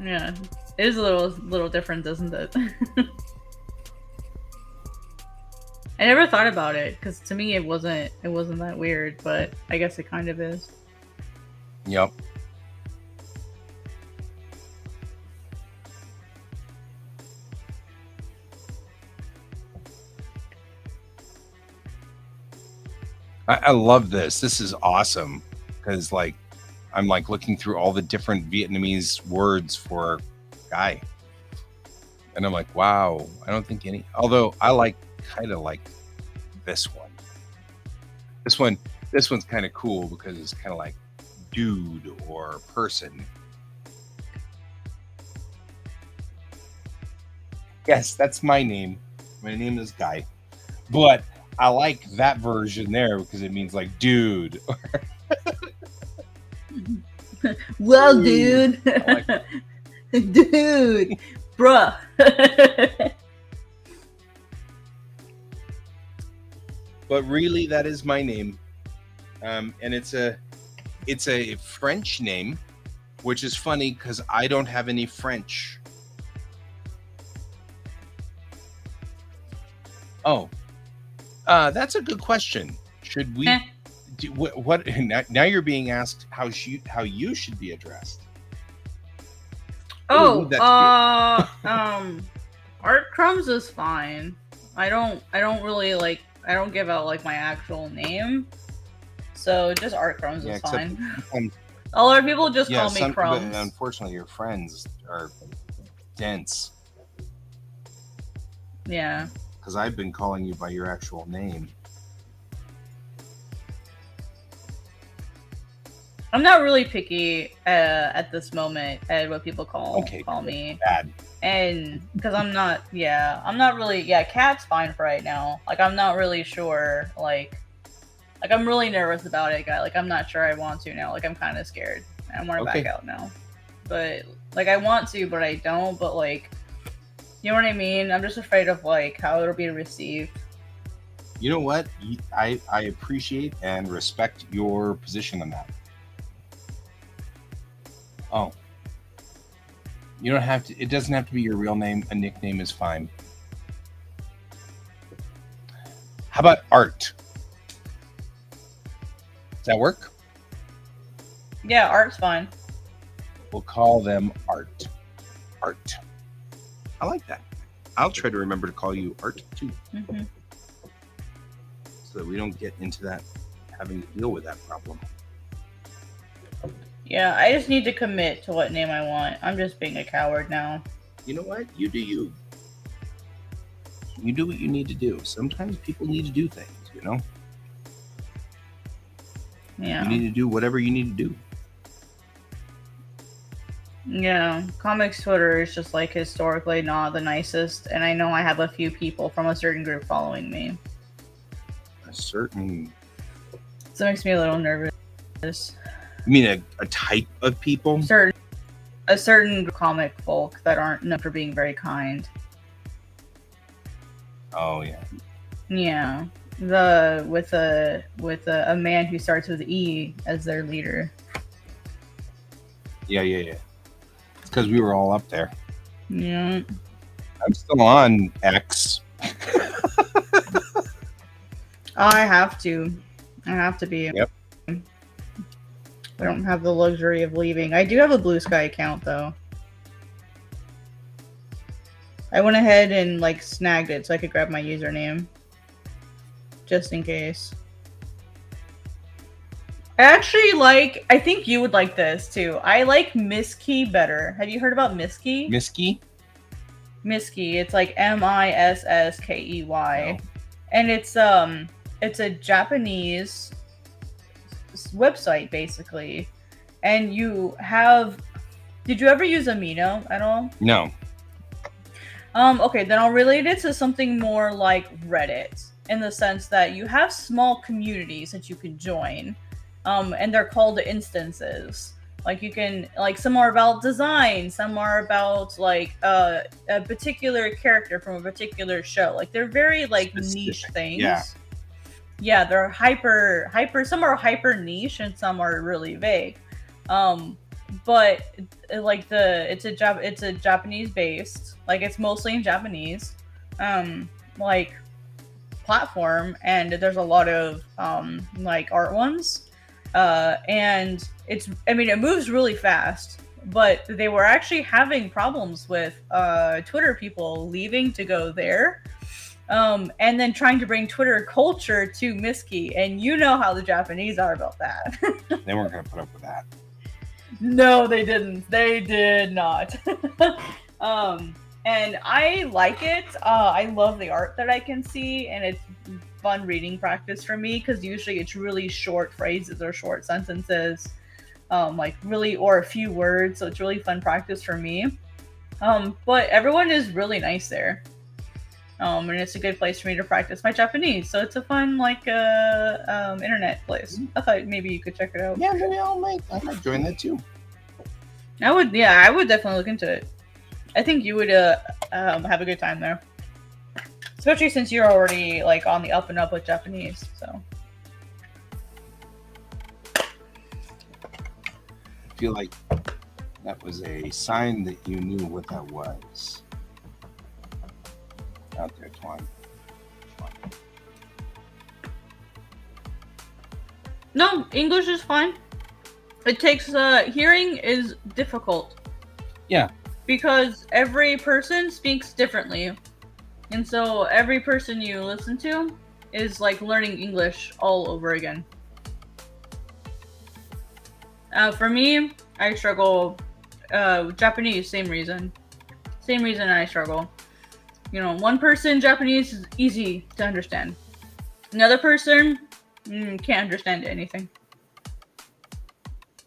Yeah, it is a little different, isn't it? I never thought about it because to me it wasn't that weird, but I guess it kind of is.
Yep. I love this. This is awesome because like I'm like looking through all the different Vietnamese words for Guy, and I'm like, wow. I don't think any. Although I kind of like this one. This one's kind of cool because it's kind of like dude or person. Yes, that's my name. My name is Guy, but I like that version there because it means like dude.
Well, dude.
Like
dude. Bruh.
But really, that is my name, and it's a French name, which is funny because I don't have any French. Oh, that's a good question. Should we do what? Now you're being asked how you should be addressed.
Oh, Art Crumbs is fine. I don't really like. I don't give out like my actual name, so just Art Crumbs is fine. A lot of people just call me Crumbs.
But unfortunately, your friends are dense.
Yeah.
Because I've been calling you by your actual name.
I'm not really picky at this moment at what people call me.
Bad.
And because I'm not really, Cat's fine for right now. Like, I'm not really sure, like I'm really nervous about it, Guy. Like, I'm not sure I want to now. Like, I'm kind of scared. I want to back out now. But, like, I want to, but I don't. But, like, you know what I mean? I'm just afraid of, like, how it'll be received.
You know what? I appreciate and respect your position on that. Oh. You don't have to, it doesn't have to be your real name. A nickname is fine. How about Art? Does that work?
Yeah, Art's fine.
We'll call them Art. Art. I like that. I'll try to remember to call you Art too.
Mm-hmm.
So that we don't get into that, having to deal with that problem.
Yeah, I just need to commit to what name I want. I'm just being a coward now.
You know what? You do you. You do what you need to do. Sometimes people need to do things, you know?
Yeah.
You need to do whatever you need to do.
Yeah, comics Twitter is just like historically not the nicest, and I know I have a few people from a certain group following me. So it makes me a little nervous.
You mean a type of people?
A certain comic folk that aren't known for being very kind.
Oh yeah.
Yeah, with a man who starts with E as their leader.
Yeah. It's because we were all up there.
Yeah.
I'm still on X.
I have to. I have to be.
Yep.
I don't have the luxury of leaving. I do have a Blue Sky account though. I went ahead and like snagged it so I could grab my username. Just in case. I actually like, I think you would like this too. I like Misskey better. Have you heard about Misskey?
Misskey?
Misskey. It's like Misskey.
No.
And it's a Japanese website basically. And you have, did you ever use Amino at all?
No.
Okay, then I'll relate it to something more like Reddit in the sense that you have small communities that you can join, and they're called instances. Like you can, like some are about design, some are about like a particular character from a particular show. Like they're very like
Specific.
niche things.
Yeah.
Yeah, they're hyper. Some are hyper niche and some are really vague. But like it's a Japanese based, like it's mostly in Japanese, like platform, and there's a lot of like art ones, and it moves really fast, but they were actually having problems with Twitter people leaving to go there. And then trying to bring Twitter culture to Misskey, and you know how the Japanese are about that.
They weren't going to put up with that.
No, they didn't. They did not. And I like it. I love the art that I can see, and it's fun reading practice for me because usually it's really short phrases or short sentences, like really, or a few words. So it's really fun practice for me. But everyone is really nice there. And it's a good place for me to practice my Japanese. So it's a fun, like, internet place. I thought maybe you could check it out.
Yeah, maybe I might join that too.
I would definitely look into it. I think you would have a good time there, especially since you're already like on the up and up with Japanese. So
I feel like that was a sign that you knew what that was. Out there, Twan.
no, English is fine. It takes hearing is difficult.
Yeah.
Because every person speaks differently. And so every person you listen to is like learning English all over again. For me, I struggle. Japanese, same reason. Same reason I struggle. You know, one person, Japanese is easy to understand. Another person can't understand anything.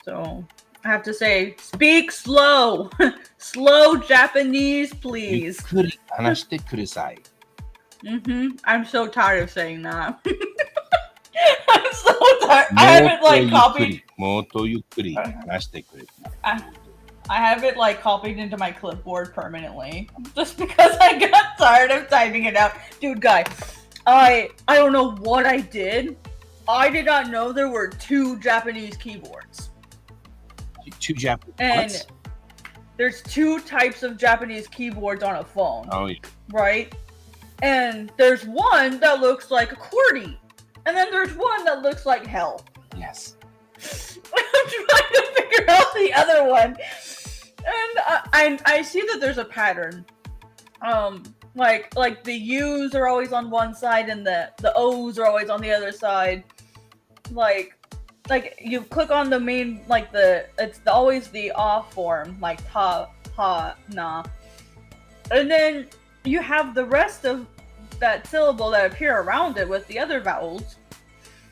So I have to say, speak slow. Slow Japanese, please.
Yukuri hanashite kudasai.
I'm so tired of saying that. I'm so tired. I have it like copied.
Moto yukuri hanashite kudasai.
I have it like copied into my clipboard permanently, just because I got tired of typing it out. Dude, guy, I don't know what I did. I did not know there were 2 Japanese keyboards.
2 Japanese.
And
what?
there's 2 types of Japanese keyboards on a phone.
Oh yeah.
Right? And there's one that looks like a QWERTY. And then there's one that looks like hell.
Yes.
I'm trying to figure out the other one. And I see that there's a pattern. Like the U's are always on one side and the O's are always on the other side. Like you click on the main, like it's always the off form, like ta, ha, na. And then you have the rest of that syllable that appear around it with the other vowels.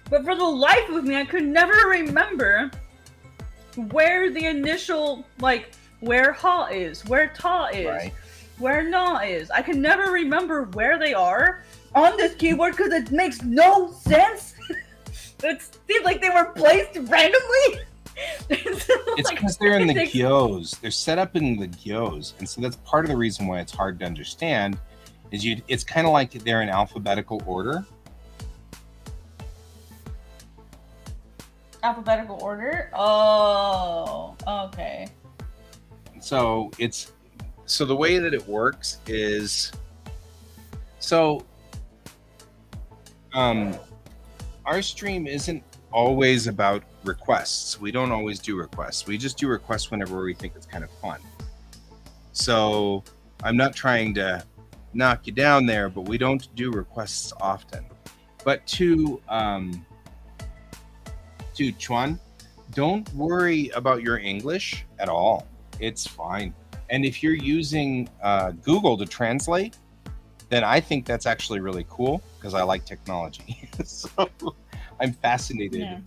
But for the life of me, I could never remember where the initial, like, where ha is, where ta is, right, where na is. I can never remember where they are on this keyboard because it makes no sense. It seems like they were placed randomly.
It's because they're in the gyos. They're set up in the gyos. And so that's part of the reason why it's hard to understand. It's kind of like they're in alphabetical order.
Alphabetical order? Oh, okay.
So So the way that it works is, so our stream isn't always about requests. We don't always do requests. We just do requests whenever we think it's kind of fun. So I'm not trying to knock you down there, but we don't do requests often. But to Chuan, don't worry about your English at all. It's fine. And if you're using Google to translate, then I think that's actually really cool because I like technology. So I'm fascinated. Yeah.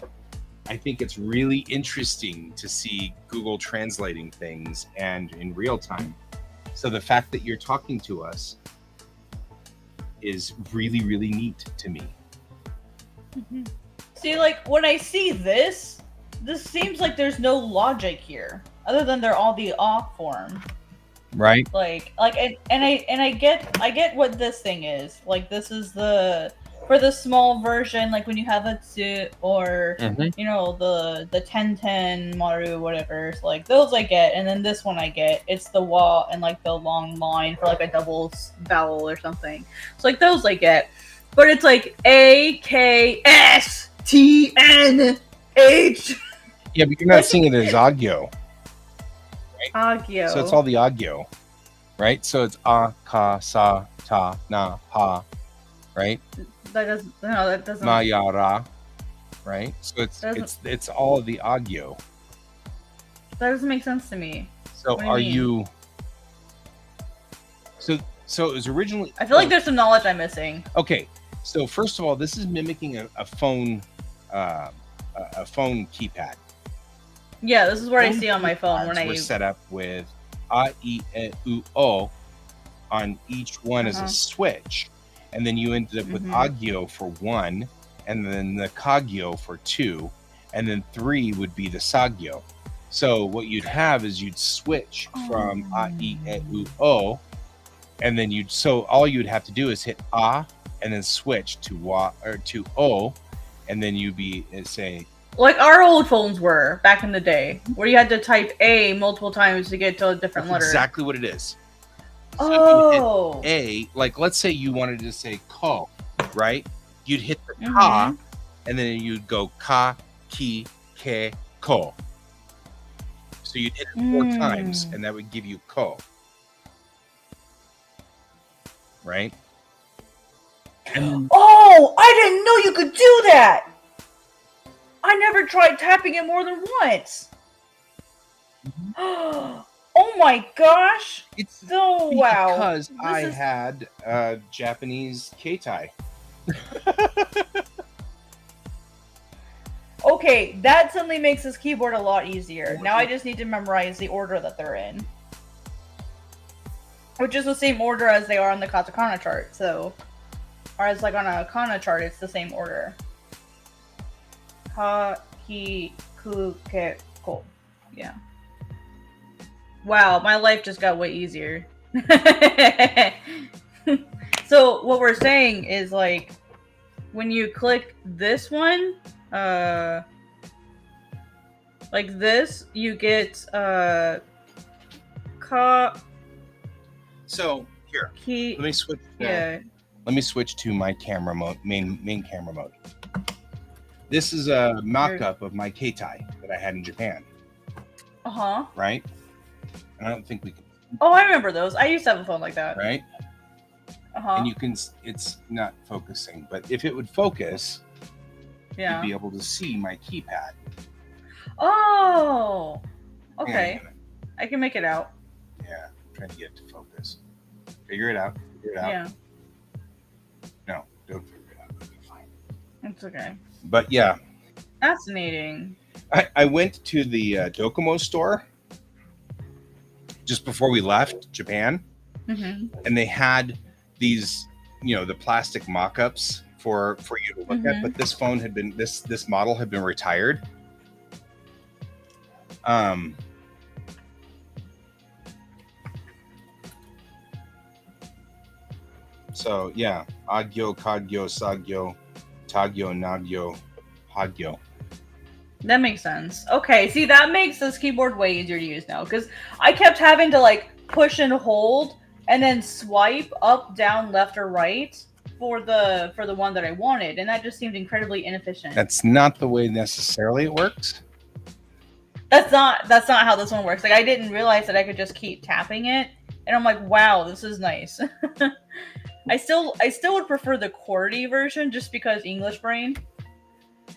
I think it's really interesting to see Google translating things and in real time. So the fact that you're talking to us is really, really neat to me.
Mm-hmm. See, like, when I see this seems like there's no logic here, other than they're all the off form.
Right.
And I get what this thing is. Like, this is for the small version, like when you have a suit or you know, the 1010 Maru, whatever. So, like, those I get, and then this one I get. It's the wa and like the long line for like a double vowel or something. So like those I get, but it's like AKSTNH.
Yeah, but you're not seeing it as Agyo.
Right? Agyo.
So it's all the Agyo, right? So it's A, Ka, Sa, Ta, Na, Ha, right?
That doesn't.
Mayara, right? So it's all of the Agyo.
That doesn't make sense to me.
So are you? So it was originally.
I feel like there's some knowledge I'm missing.
Okay, so first of all, this is mimicking a phone keypad.
Yeah, this is what I see on my phone when I
use. Set up with A, I, E, U, O on each one as a switch, and then you ended up with Agyo for 1, and then the Kagyo for 2, and then 3 would be the Sagyo. So what you'd have is you'd switch from A, I, E, U, O, and then all you'd have to do is hit A, and then switch to Wa or to O, and then you'd be say.
Like our old phones were back in the day, where you had to type A multiple times to get to a different letter.
Exactly what it is. So if you hit A, like let's say you wanted to say ko, right? You'd hit the ka, and then you'd go ka, ki, ke, ko. So you'd hit it 4 times, and that would give you ko. Right? And
I didn't know you could do that! I never tried tapping it more than once. Oh my gosh!
It's
wow.
Because I had Japanese keitai.
Okay, that suddenly makes this keyboard a lot easier. Now I just need to memorize the order that they're in, which is the same order as they are on the katakana chart. So, or as like on a kana chart, it's the same order. Ka, ki, ku, ke, ko. Yeah. Wow, my life just got way easier. So what we're saying is like when you click this one, like this, you get ka.
So here,
ki,
let me switch.
Yeah.
Let me switch to my camera mode, main camera mode. This is a mock-up of my keitai that I had in Japan. Right? I don't think we can.
Oh, I remember those. I used to have a phone like that.
Right? And you can, it's not focusing, but if it would focus, you'd be able to see my keypad.
Oh, okay. I can make it out.
Yeah, I'm trying to get it to focus. Figure it out.
Yeah.
No, don't figure it out. It'll be fine.
It's okay.
But yeah.
Fascinating.
I went to the Docomo store just before we left Japan, and they had these, the plastic mock-ups for you to look at. But this phone had been this model had been retired. So yeah, Agyo, Kagyo, Sagyo, Tagyo, Nagyo, Hagyo.
That makes sense. Okay, see, that makes this keyboard way easier to use now, because I kept having to like push and hold and then swipe up, down, left, or right for the one that I wanted, and that just seemed incredibly inefficient.
That's not the way necessarily it works.
That's not how this one works. Like, I didn't realize that I could just keep tapping it, and I'm like, wow, this is nice. I still would prefer the QWERTY version just because English brain.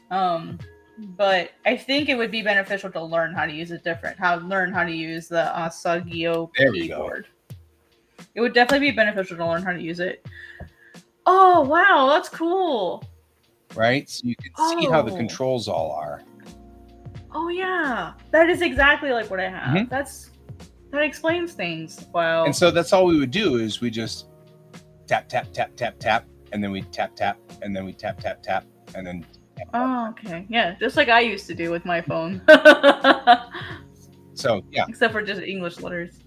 But I think it would be beneficial to learn how to use it learn how to use the Asagio keyboard. It would definitely be beneficial to learn how to use it. Oh, wow, that's cool.
Right? So you can see how the controls all are.
Oh, yeah. That is exactly like what I have. Mm-hmm. That explains things. Wow.
And so that's all we would do is we just tap, tap, tap, tap, tap, and then we tap, tap, and then we tap, tap, tap, and then tap,
oh, okay. Yeah, just like I used to do with my phone.
So, yeah.
Except for just English letters.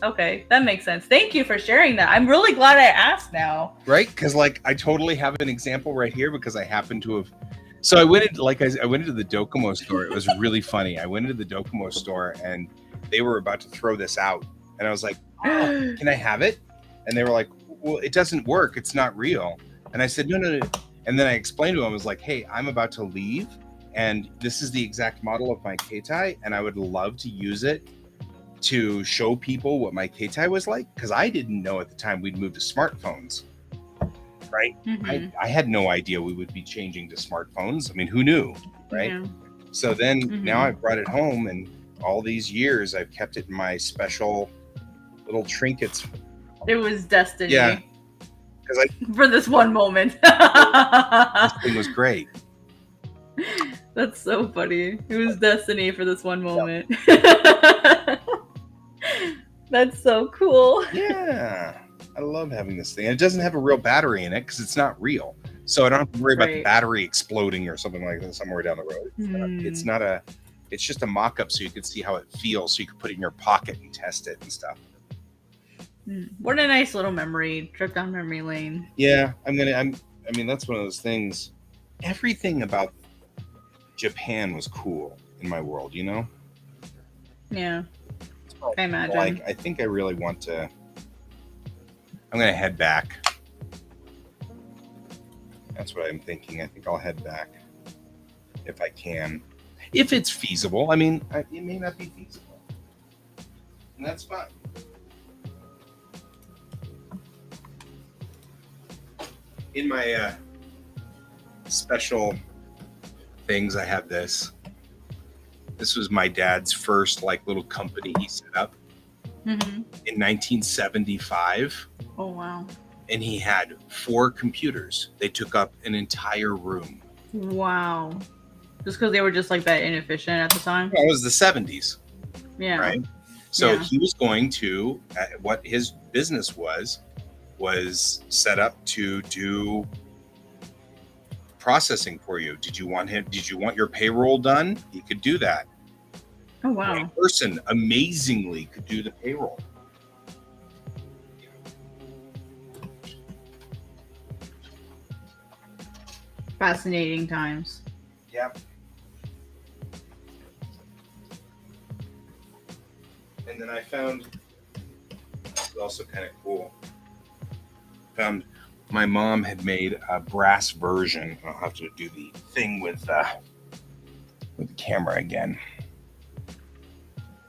Okay, that makes sense. Thank you for sharing that. I'm really glad I asked now.
Right? Because, like, I totally have an example right here because I happen to have... So I went into the Docomo store. It was really funny. I went into the Docomo store and they were about to throw this out. And I was like, oh, can I have it? And they were like, well, it doesn't work. It's not real. And I said, no. And then I explained to them, I was like, hey, I'm about to leave. And this is the exact model of my Keitai. And I would love to use it to show people what my Keitai was like. Because I didn't know at the time we'd moved to smartphones. Right? Mm-hmm. I had no idea we would be changing to smartphones. I mean, who knew? Right? Yeah. So then now I brought it home, and all these years I've kept it in my special little trinkets.
It was destiny.
Yeah.
For this one moment.
This thing was great.
That's so funny. It was destiny for this one moment. Yep. That's so cool.
Yeah. I love having this thing. It doesn't have a real battery in it because it's not real. So I don't have to worry about the battery exploding or something like that somewhere down the road. It's just a mock-up so you can see how it feels, so you can put it in your pocket and test it and stuff.
What a nice little memory trip down memory lane.
Yeah, I mean, that's one of those things. Everything about Japan was cool in my world, you know?
Yeah. I imagine.
Like, I think I really want to... I'm going to head back. That's what I'm thinking. I think I'll head back if I can. If it's feasible. I mean, it may not be feasible. And that's fine. In my special things, I have this. This was my dad's first little company he set up in 1975.
Oh, wow.
And he had 4 computers. They took up an entire room.
Wow. Just because they were just that inefficient at the time?
Well, it was the 70s.
Yeah.
Right? So he was going to, what his business was set up to do processing for you. Did you want your payroll done? He could do that.
Oh, wow.
A person amazingly could do the payroll.
Fascinating times.
Yep. And then I found, it's also kind of cool, my mom had made a brass version. I'll have to do the thing with the camera again.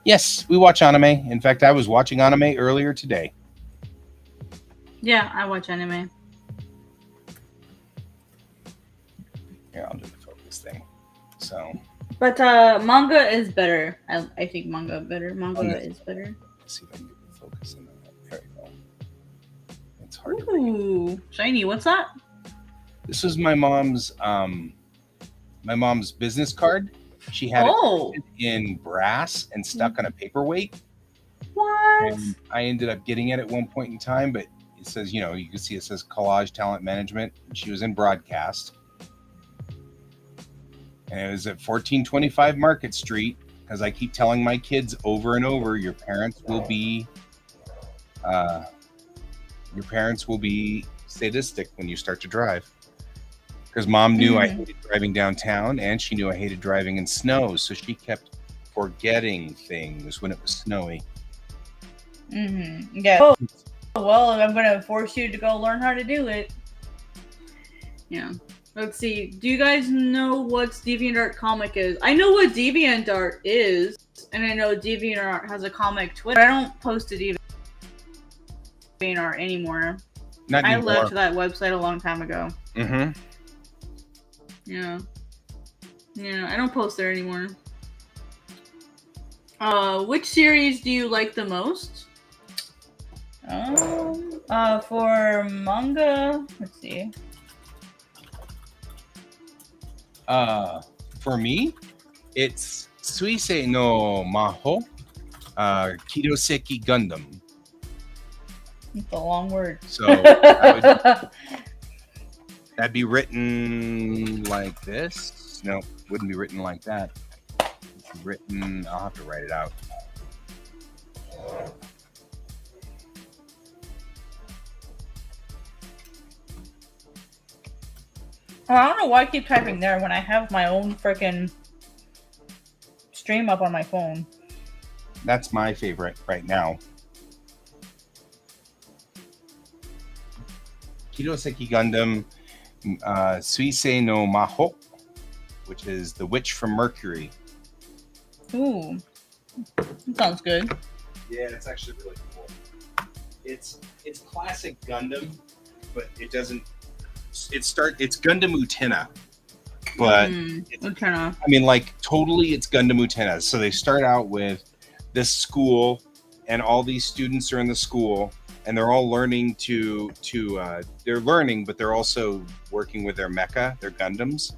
Yes, we watch anime. In fact, I was watching anime earlier today.
Yeah, I watch anime.
Here, I'll do the focus thing. So.
But manga is better. I think manga better. Manga is better.
Let's see if I can get the focus in that. There we go. It's hard to read.
Ooh, shiny. What's that?
This was my mom's business card. She had it in brass and stuck on a paperweight.
What?
And I ended up getting it at one point in time, but it says, you can see it says Collage Talent Management. And she was in broadcast. And it was at 1425 Market Street, because I keep telling my kids over and over, your parents will be sadistic when you start to drive. Because mom knew I hated driving downtown, and she knew I hated driving in snow, so she kept forgetting things when it was snowy.
Mm-hmm. Yeah. Oh, well, I'm gonna force you to go learn how to do it. Yeah. Let's see. Do you guys know what DeviantArt comic is? I know what DeviantArt is, and I know DeviantArt has a comic Twitter. I don't post to DeviantArt anymore.
Not anymore.
I left that website a long time ago.
Mm-hmm.
Yeah. Yeah, I don't post there anymore. Which series do you like the most? For manga, let's see.
For me, it's Suisei no Maho, Kiroseki Gundam.
It's a long word.
So that'd be written like this. No, wouldn't be written like that. It's written. I'll have to write it out.
I don't know why I keep typing there when I have my own freaking stream up on my phone.
That's my favorite right now. Kiroseki Gundam, Suisei no Maho, which is the Witch from Mercury.
Ooh, that sounds good.
Yeah, it's actually really cool. It's classic Gundam, but it doesn't. It's Gundam Utena, but
Utena.
I mean, like totally, it's Gundam Utena. So they start out with this school, and all these students are in the school, and they're all learning they're learning, but they're also working with their mecha, their Gundams.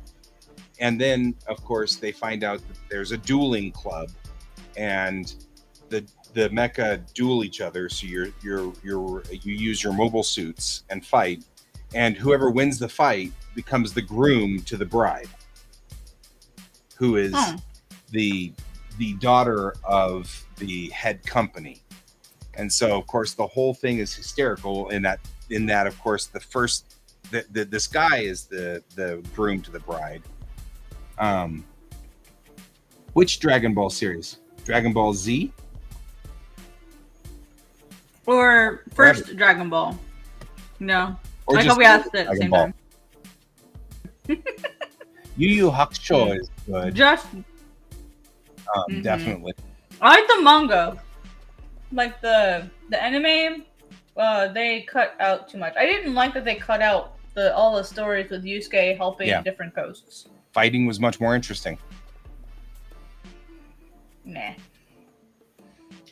And then, of course, they find out that there's a dueling club, and the mecha duel each other. So you use your mobile suits and fight, and whoever wins the fight becomes the groom to the bride, who is the daughter of the head company. And so, of course, the whole thing is hysterical in that, of course, this guy is the groom to the bride. Which Dragon Ball series? Dragon Ball Z?
Or first Dragon Ball? No.
Or
I hope we asked it at the same time.
Yu Yu Hakusho is good.
Just
definitely.
I like the manga. Like the anime, they cut out too much. I didn't like that they cut out all the stories with Yusuke helping different coasts.
Fighting was much more interesting.
Nah.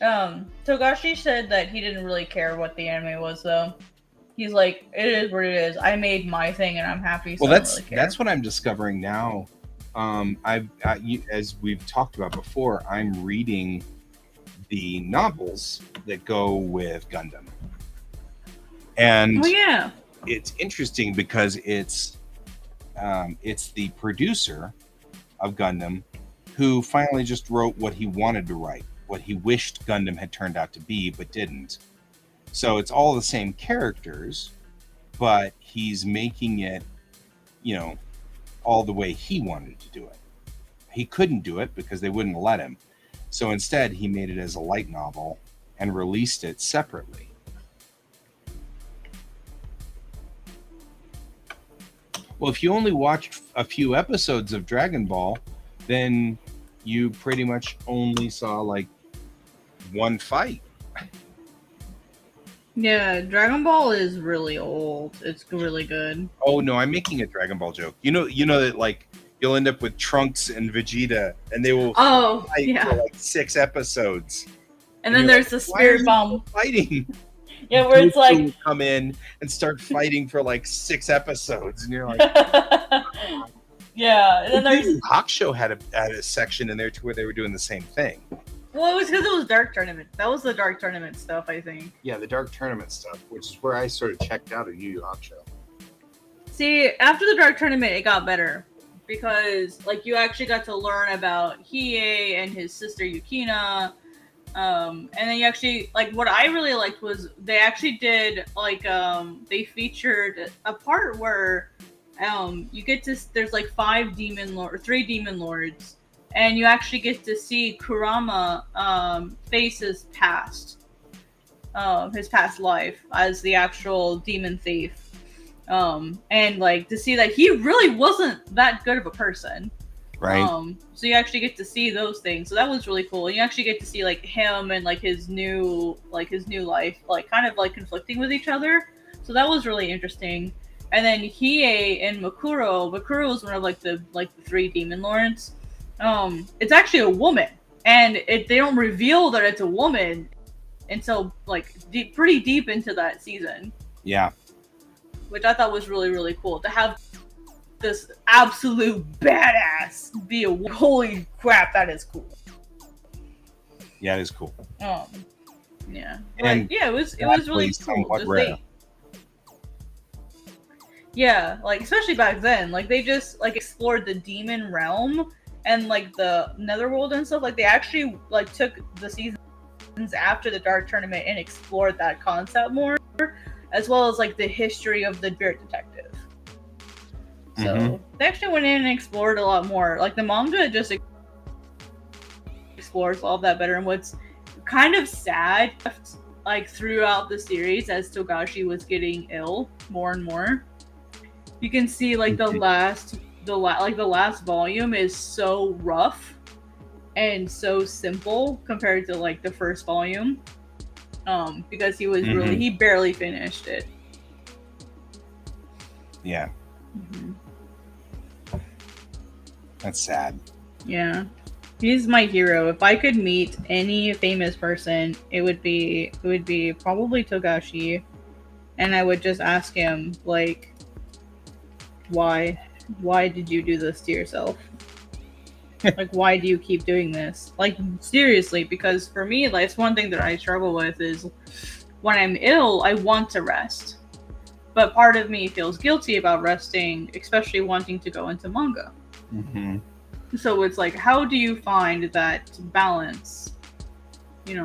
Togashi said that he didn't really care what the anime was, though. He's like, it is what it is. I made my thing, and I'm happy. So
well,
I don't really care.
That's what I'm discovering now. As we've talked about before, I'm reading the novels that go with Gundam, and it's interesting because it's the producer of Gundam who finally just wrote what he wanted to write, what he wished Gundam had turned out to be, but didn't. So it's all the same characters, but he's making it, all the way he wanted to do it. He couldn't do it because they wouldn't let him. So instead, he made it as a light novel and released it separately. Well, if you only watched a few episodes of Dragon Ball, then you pretty much only saw like one fight.
Yeah, Dragon Ball is really old. It's really good.
Oh no, I'm making a Dragon Ball joke. You know that like you'll end up with Trunks and Vegeta, and they will fight for like 6 episodes.
And then there's the Spirit Bomb
fighting.
Yeah, where it's like
come in and start fighting for like 6 episodes, and you're like,
yeah. And then there's
Hakusho had a section in there to where they were doing the same thing.
Well, it was because it was Dark Tournament. That was the Dark Tournament stuff, I think.
Yeah, the Dark Tournament stuff, which is where I sort of checked out of Yu Yu Hakusho.
See, after the Dark Tournament, it got better. Because, like, you actually got to learn about Hiei and his sister Yukina. And then you actually, like, what I really liked was they actually did, like, they featured a part where you get to, there's, like, 3 Demon Lords. And you actually get to see Kurama face his past. his past life as the actual demon thief, and like to see that he really wasn't that good of a person.
Right.
So you actually get to see those things. So that was really cool. And you actually get to see like him and like his new life, like kind of like conflicting with each other. So that was really interesting. And then Hiei and Makuro is one of like the three demon lords. It's actually a woman, and they don't reveal that it's a woman until like pretty deep into that season.
Yeah.
Which I thought was really, really cool to have this absolute badass be a holy crap, that is cool.
Yeah, it is cool.
Yeah.
And
yeah, it was really cool.
Rare.
Yeah, like especially back then, like they just like explored the demon realm and like the netherworld and stuff. Like they actually like took the seasons after the Dark Tournament and explored that concept more, as well as like the history of the Spirit Detective. So they actually went in and explored a lot more. Like the manga just explores all of that better. And what's kind of sad, like throughout the series, as Togashi was getting ill more and more, you can see like the last volume is so rough and so simple compared to like the first volume, because he was he barely finished it.
Yeah. That's sad.
Yeah. He's my hero. If I could meet any famous person, it would be probably Togashi, and I would just ask him like, why did you do this to yourself? Like, why do you keep doing this? Like, seriously, because for me, that's one thing that I struggle with is when I'm ill, I want to rest, but part of me feels guilty about resting, especially wanting to go into manga. So it's like, how do you find that balance? You know,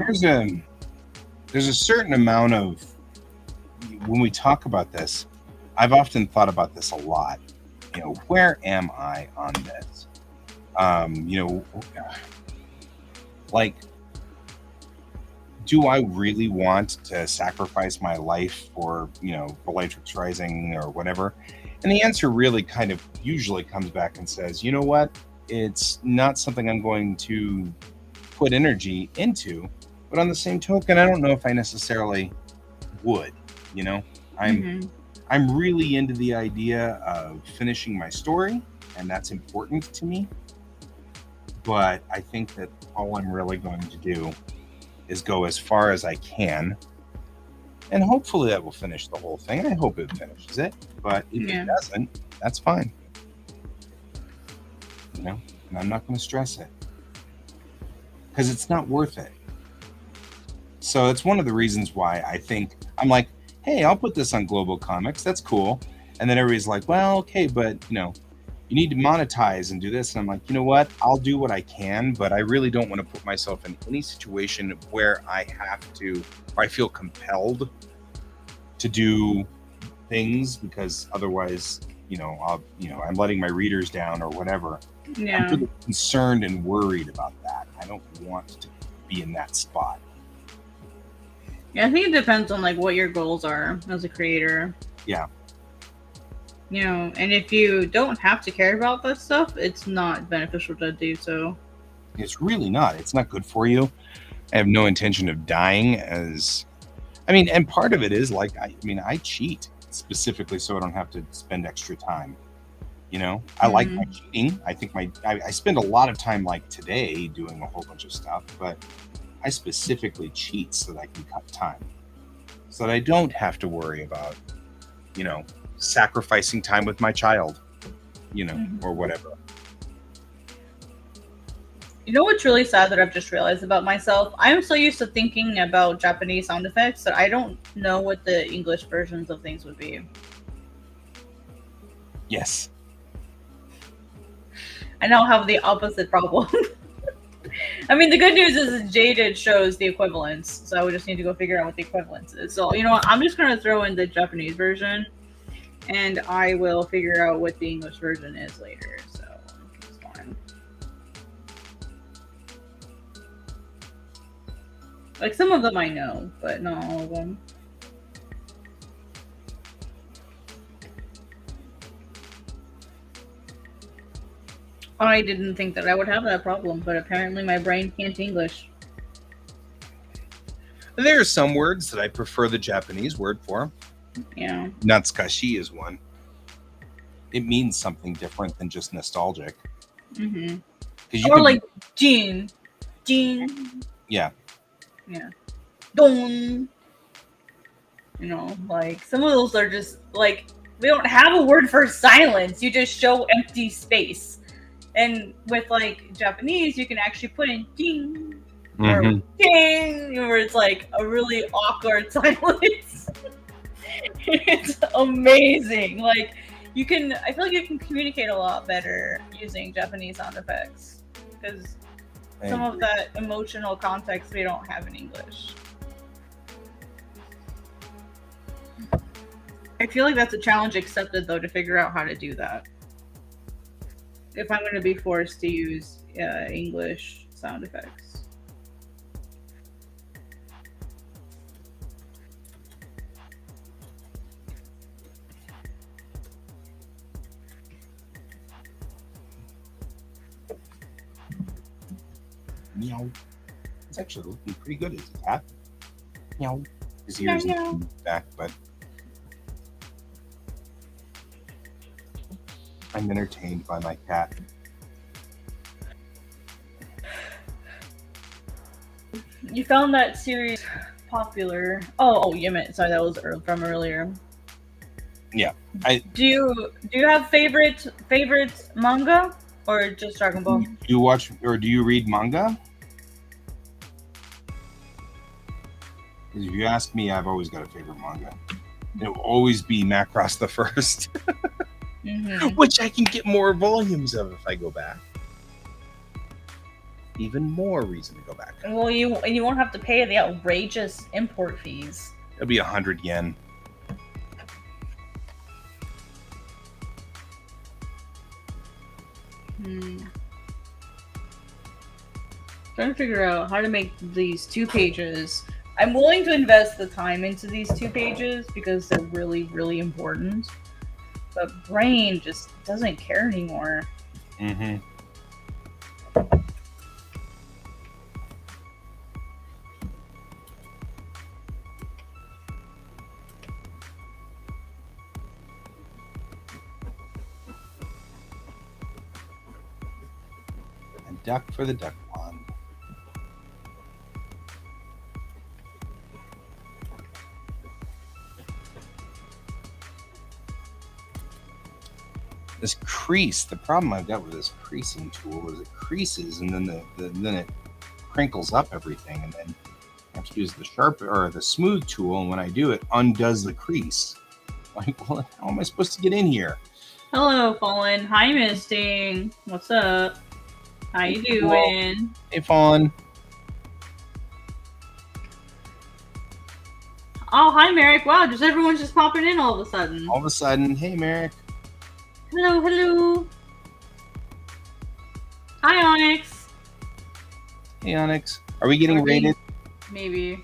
there's a certain amount of, when we talk about this, I've often thought about this a lot. You know, where am I on this? You know, like, do I really want to sacrifice my life for, you know, Bellatrix Rising or whatever? And the answer really kind of usually comes back and says, you know what? It's not something I'm going to put energy into, but on the same token, I don't know if I necessarily would. You know, I'm really into the idea of finishing my story, and that's important to me. But I think that all I'm really going to do is go as far as I can, and hopefully that will finish the whole thing. I hope it finishes it, but if it doesn't, that's fine. You know, and I'm not going to stress it because it's not worth it. So it's one of the reasons why I think I'm like, hey, I'll put this on Global Comics. That's cool. And then everybody's like, well, okay, but you know, you need to monetize and do this. And I'm like, you know what? I'll do what I can, but I really don't want to put myself in any situation where I have to, or I feel compelled to do things because otherwise, you know, I'm letting my readers down or whatever.
Yeah.
I'm really concerned and worried about that. I don't want to be in that spot.
Yeah, I think it depends on like what your goals are as a creator.
Yeah.
You know, and if you don't have to care about that stuff, it's not beneficial to do so.
It's really not. It's not good for you. I have no intention of dying and part of it is like, I cheat specifically so I don't have to spend extra time. You know, I like my cheating. I think I spend a lot of time like today doing a whole bunch of stuff, but I specifically cheat so that I can cut time so that I don't have to worry about, you know, sacrificing time with my child, you know, or whatever.
You know what's really sad that I've just realized about myself? I'm so used to thinking about Japanese sound effects that I don't know what the English versions of things would be.
Yes.
I now have the opposite problem. I mean, the good news is Jaded shows the equivalence, so I would just need to go figure out what the equivalence is. So, you know what? I'm just going to throw in the Japanese version, and I will figure out what the English version is later. So, it's fine. Like some of them I know, but not all of them. I didn't think that I would have that problem, but apparently my brain can't English.
There are some words that I prefer the Japanese word for.
Yeah.
Natsukashi is one. It means something different than just nostalgic.
Mm-hmm.
Or
like Jin.
Yeah.
Yeah. Don. You know, like some of those are just like we don't have a word for silence. You just show empty space. And with like Japanese, you can actually put in ding or ding, where it's like a really awkward silence. It's amazing. Like you can, I feel like you can communicate a lot better using Japanese sound effects because some of that emotional context we don't have in English. I feel like that's a challenge accepted though to figure out how to do that. If I'm going to be forced to use English sound effects.
Meow. It's actually looking pretty good as a cat. Meow. His ears back, but I'm entertained by my cat.
You found that series popular. Oh, you meant sorry, that was from earlier.
Yeah,
do you have favorite manga or just Dragon Ball?
Do you watch or do you read manga? If you ask me, I've always got a favorite manga. It will always be Macross the First, which I can get more volumes of if I go back. Even more reason to go back.
Well, you won't have to pay the outrageous import fees.
It'll be 100 yen.
Trying to figure out how to make these 2 pages. I'm willing to invest the time into these 2 pages because they're really, really important. But brain just doesn't care anymore.
Duck for the duck pond. This crease, the problem I've got with this creasing tool is it creases and then then it crinkles up everything, and then I have to use the sharp or the smooth tool, and when I do it undoes the crease. Like, well, how am I supposed to get in here?
Hello, Fallen. Hi, Misting. What's up? How you doing?
Hey, Fawn.
Oh, hi, Merrick. Wow, just everyone's just popping in all of a sudden.
All of a sudden, hey, Merrick.
Hello. Hi, Onyx.
Hey, Onyx. Are we getting rated?
Maybe.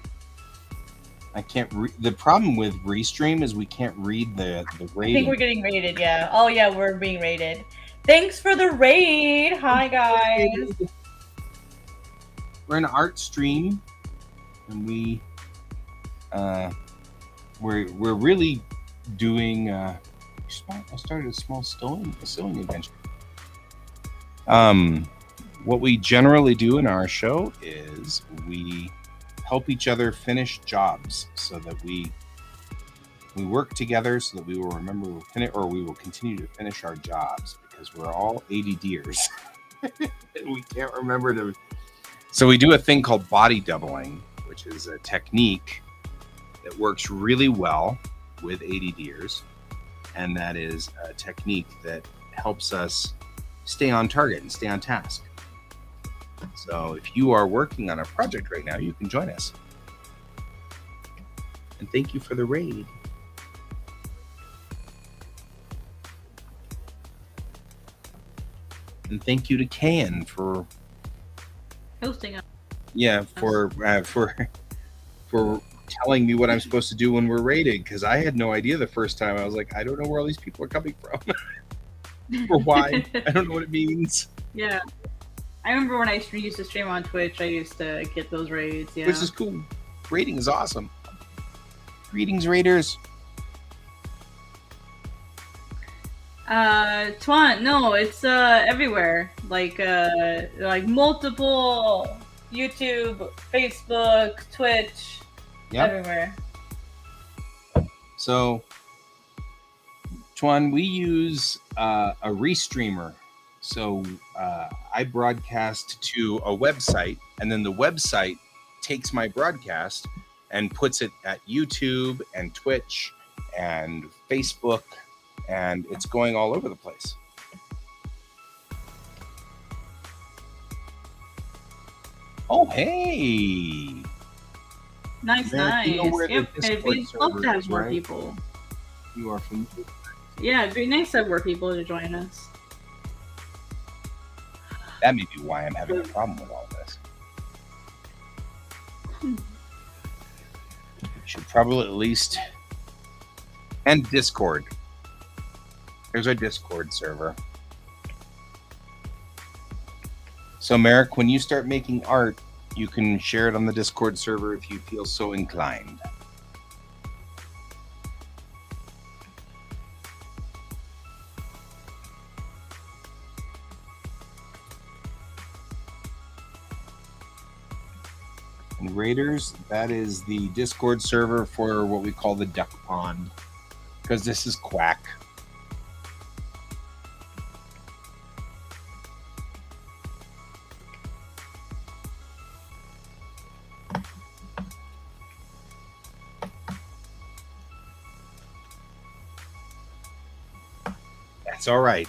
I can't the problem with Restream is we can't read the rating.
I think we're getting rated, yeah. Oh, yeah, we're being rated. Thanks for the raid. Hi, guys.
We're an art stream, and we're really doing. I started a small sewing adventure. What we generally do in our show is we help each other finish jobs, so that we work together, so that we will remember we will continue to finish our jobs, because we're all ADDers. We can't remember to. So we do a thing called body doubling, which is a technique that works really well with ADDers, and that is a technique that helps us stay on target and stay on task. So if you are working on a project right now, you can join us. And thank you for the raid. And thank you to Can for
hosting us.
Yeah, for for telling me what I'm supposed to do when we're raiding, because I had no idea the first time. I was like, I don't know where all these people are coming from or why. I don't know what it means.
Yeah. I remember when I used to stream on Twitch, I used to get those raids. Yeah.
Which is cool. Raiding is awesome. Greetings, raiders.
Twan, no, it's everywhere. Like multiple YouTube, Facebook, Twitch, everywhere.
So, Twan, we use a restreamer. So I broadcast to a website, and then the website takes my broadcast and puts it at YouTube and Twitch and Facebook, and it's going all over the place. Oh, hey!
Nice, nice. Yep, it'd love to have more people.
You are from...
Yeah, it'd be nice to have more people to join us.
That may be why I'm having a problem with all this. Should probably at least... And Discord. There's our Discord server. So, Merrick, when you start making art, you can share it on the Discord server if you feel so inclined. And Raiders, that is the Discord server for what we call the Duck Pond, because this is Quack. That's all right.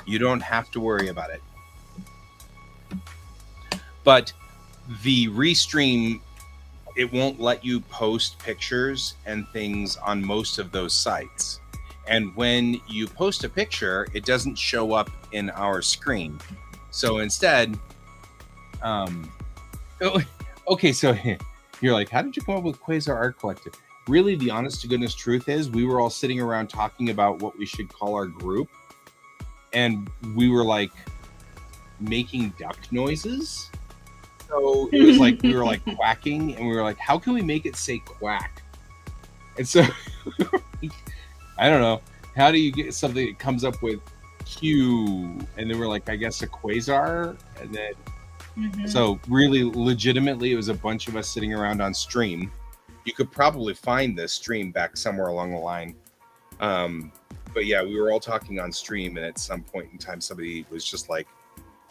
You don't have to worry about it. But the restream, it won't let you post pictures and things on most of those sites. And when you post a picture, it doesn't show up in our screen. So instead, okay, so you're like, how did you come up with Quasar Art Collective? Really, the honest to goodness truth is we were all sitting around talking about what we should call our group. And we were like making duck noises. So it was like we were like quacking, and we were like, how can we make it say quack? And so I don't know, how do you get something that comes up with Q? And then we're like, I guess a quasar. And then so really legitimately it was a bunch of us sitting around on stream. You could probably find this stream back somewhere along the line. But yeah, we were all talking on stream, and at some point in time somebody was just like,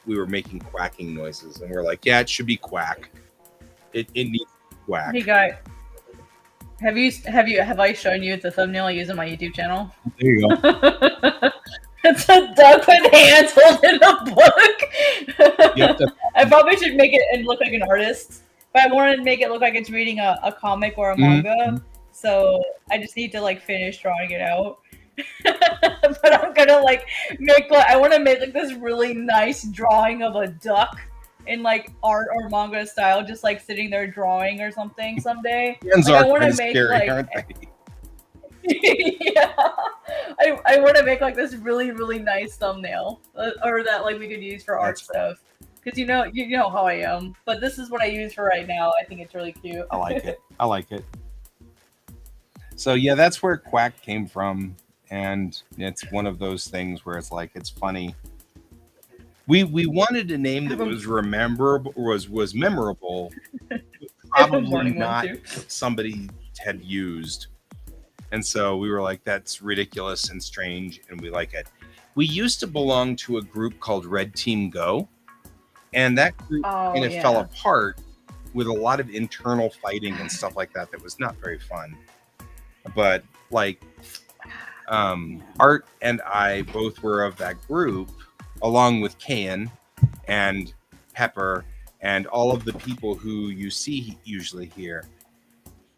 we were making quacking noises, and we're like, yeah, it should be quack. It needs quack.
Hey guy, have I shown you the thumbnail I use on my YouTube channel?
There you go.
It's a duck with hands holding a book.
Yep,
I probably should make it and look like an artist, but I wanted to make it look like it's reading a comic or a manga. So I just need to like finish drawing it out. But I'm gonna like I want to make like this really nice drawing of a duck in like art or manga style, just like sitting there drawing or something someday.
Hands
like,
are kind of scary, aren't they?
Yeah, I want to make like this really really nice thumbnail, or that like we could use for art stuff. Because you know how I am. But this is what I use for right now. I think it's really cute.
I like it. I like it. So yeah, that's where Quack came from. And it's one of those things where it's like, it's funny. We wanted a name that was memorable, probably not somebody had used. And so we were like, that's ridiculous and strange, and we like it. We used to belong to a group called Red Team Go, and that group fell apart with a lot of internal fighting and stuff like that was not very fun. But like, Art and I both were of that group, along with Kayan and Pepper and all of the people who you see usually here.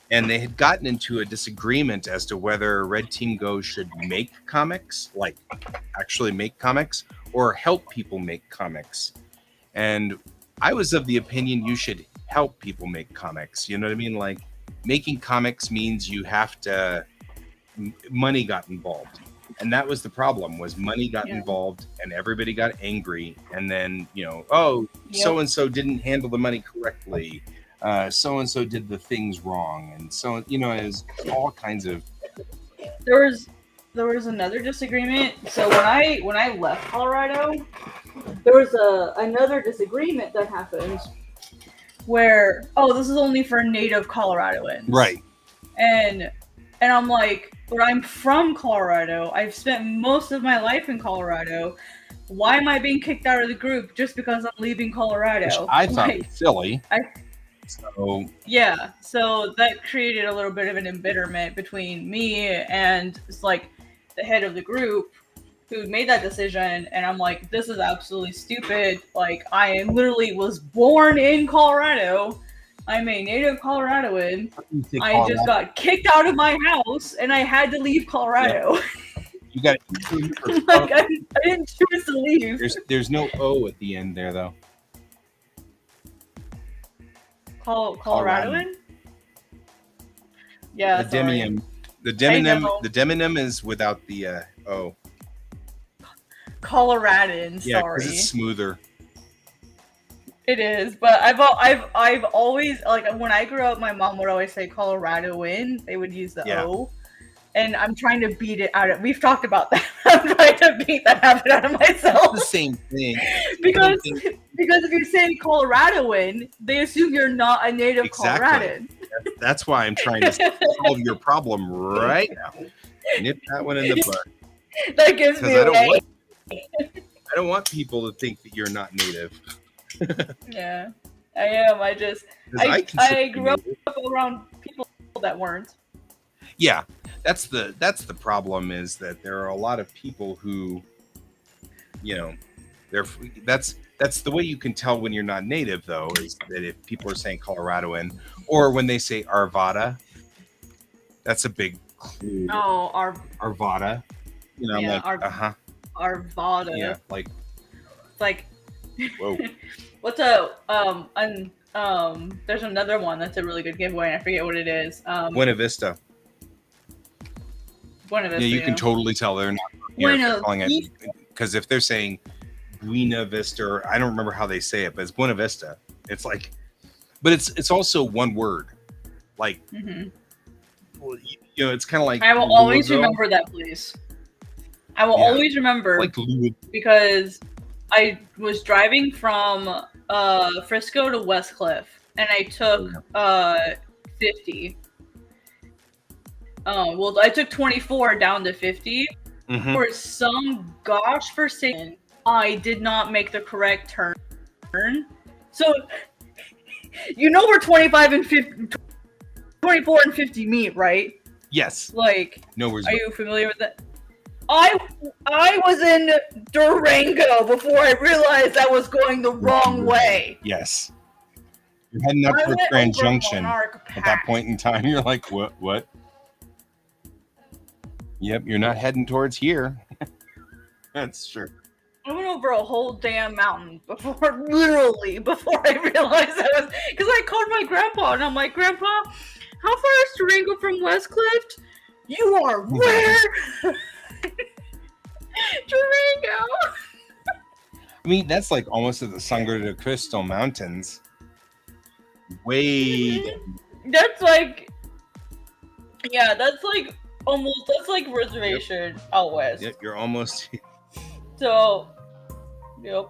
And they had gotten into a disagreement as to whether Red Team Go should make comics, like actually make comics, or help people make comics. And I was of the opinion you should help people make comics. You know what I mean? Like making comics means you have to money got involved, and that was the problem. Was money got involved and everybody got angry, and then so and so didn't handle the money correctly, so and so did the things wrong, and so it was all kinds of.
There was another disagreement. So when I left Colorado, there was another disagreement that happened where this is only for native Coloradoans,
right?
And I'm like, but I'm from Colorado. I've spent most of my life in Colorado. Why am I being kicked out of the group just because I'm leaving Colorado?
Which I thought was silly.
So that created a little bit of an embitterment between me and like the head of the group who made that decision, and I'm like, this is absolutely stupid. Like, I literally was born in Colorado. I'm a native Coloradoan. I just got kicked out of my house, and I had to leave Colorado.
Yeah. You got
like I didn't choose to leave.
There's no O at the end there though.
Coloradoan? Yeah,
the demonym. The demonym is without the O.
Coloradan.
Yeah,
sorry.
because it's smoother.
It is, but I've always, like, when I grew up, my mom would always say Coloradoan. They would use the O, and I'm trying to beat it out of. We've talked about that. I'm trying to beat that habit out of myself.
It's the same thing.
because if you say Coloradoan, they assume you're not a native Coloradan.
That's why I'm trying to solve your problem right now. Nip that one in the bud.
That gives me away.
I don't want people to think that you're not native.
Yeah, I am. I grew up around people that weren't.
Yeah, that's the problem, is that there are a lot of people who, that's the way you can tell when you're not native, though, is that if people are saying Coloradoan, or when they say Arvada, that's a big clue.
Oh,
Arvada. I'm like,
Arvada.
Yeah,
like.
Whoa.
What's there's another one that's a really good giveaway, and I forget what it is.
Buena Vista.
Buena Vista.
Yeah, you can totally tell they're not calling it, because if they're saying Buena Vista, or I don't remember how they say it, but it's Buena Vista. It's like, but it's also one word. Like, well, it's kind of like.
I will always remember that place. I will always remember, because I was driving from Frisco to Westcliff, and I took 50. I took 24 down to 50. For some gosh forsaken, I did not make the correct turn. So, where 25 and 50, 24 and 50 meet, right?
Yes.
Like,
no,
are you familiar with that? I was in Durango before I realized I was going the wrong way.
Yes. You're heading up to Grand Junction. At that point in time, you're like, what? Yep, you're not heading towards here. That's true.
I went over a whole damn mountain before I realized I was... Because I called my grandpa, and I'm like, Grandpa, how far is Durango from Westcliff? You are where? Durango.
I mean, that's like almost at the Sangre de Cristo Mountains. Way.
That's like, that's like reservation out west.
Yep, you're almost.
So, yep.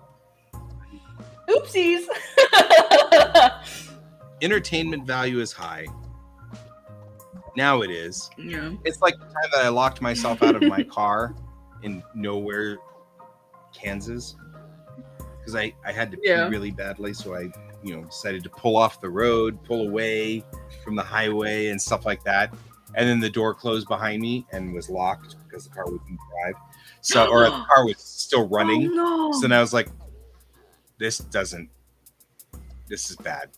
Oopsies.
Entertainment value is high. Now it is.
Yeah.
It's like the time that I locked myself out of my car in nowhere, Kansas, because I had to pee really badly, so I decided to pull off the road, pull away from the highway and stuff like that, and then the door closed behind me and was locked because the car wouldn't drive, or the car was still running.
Oh, no.
So then I was like, this is bad.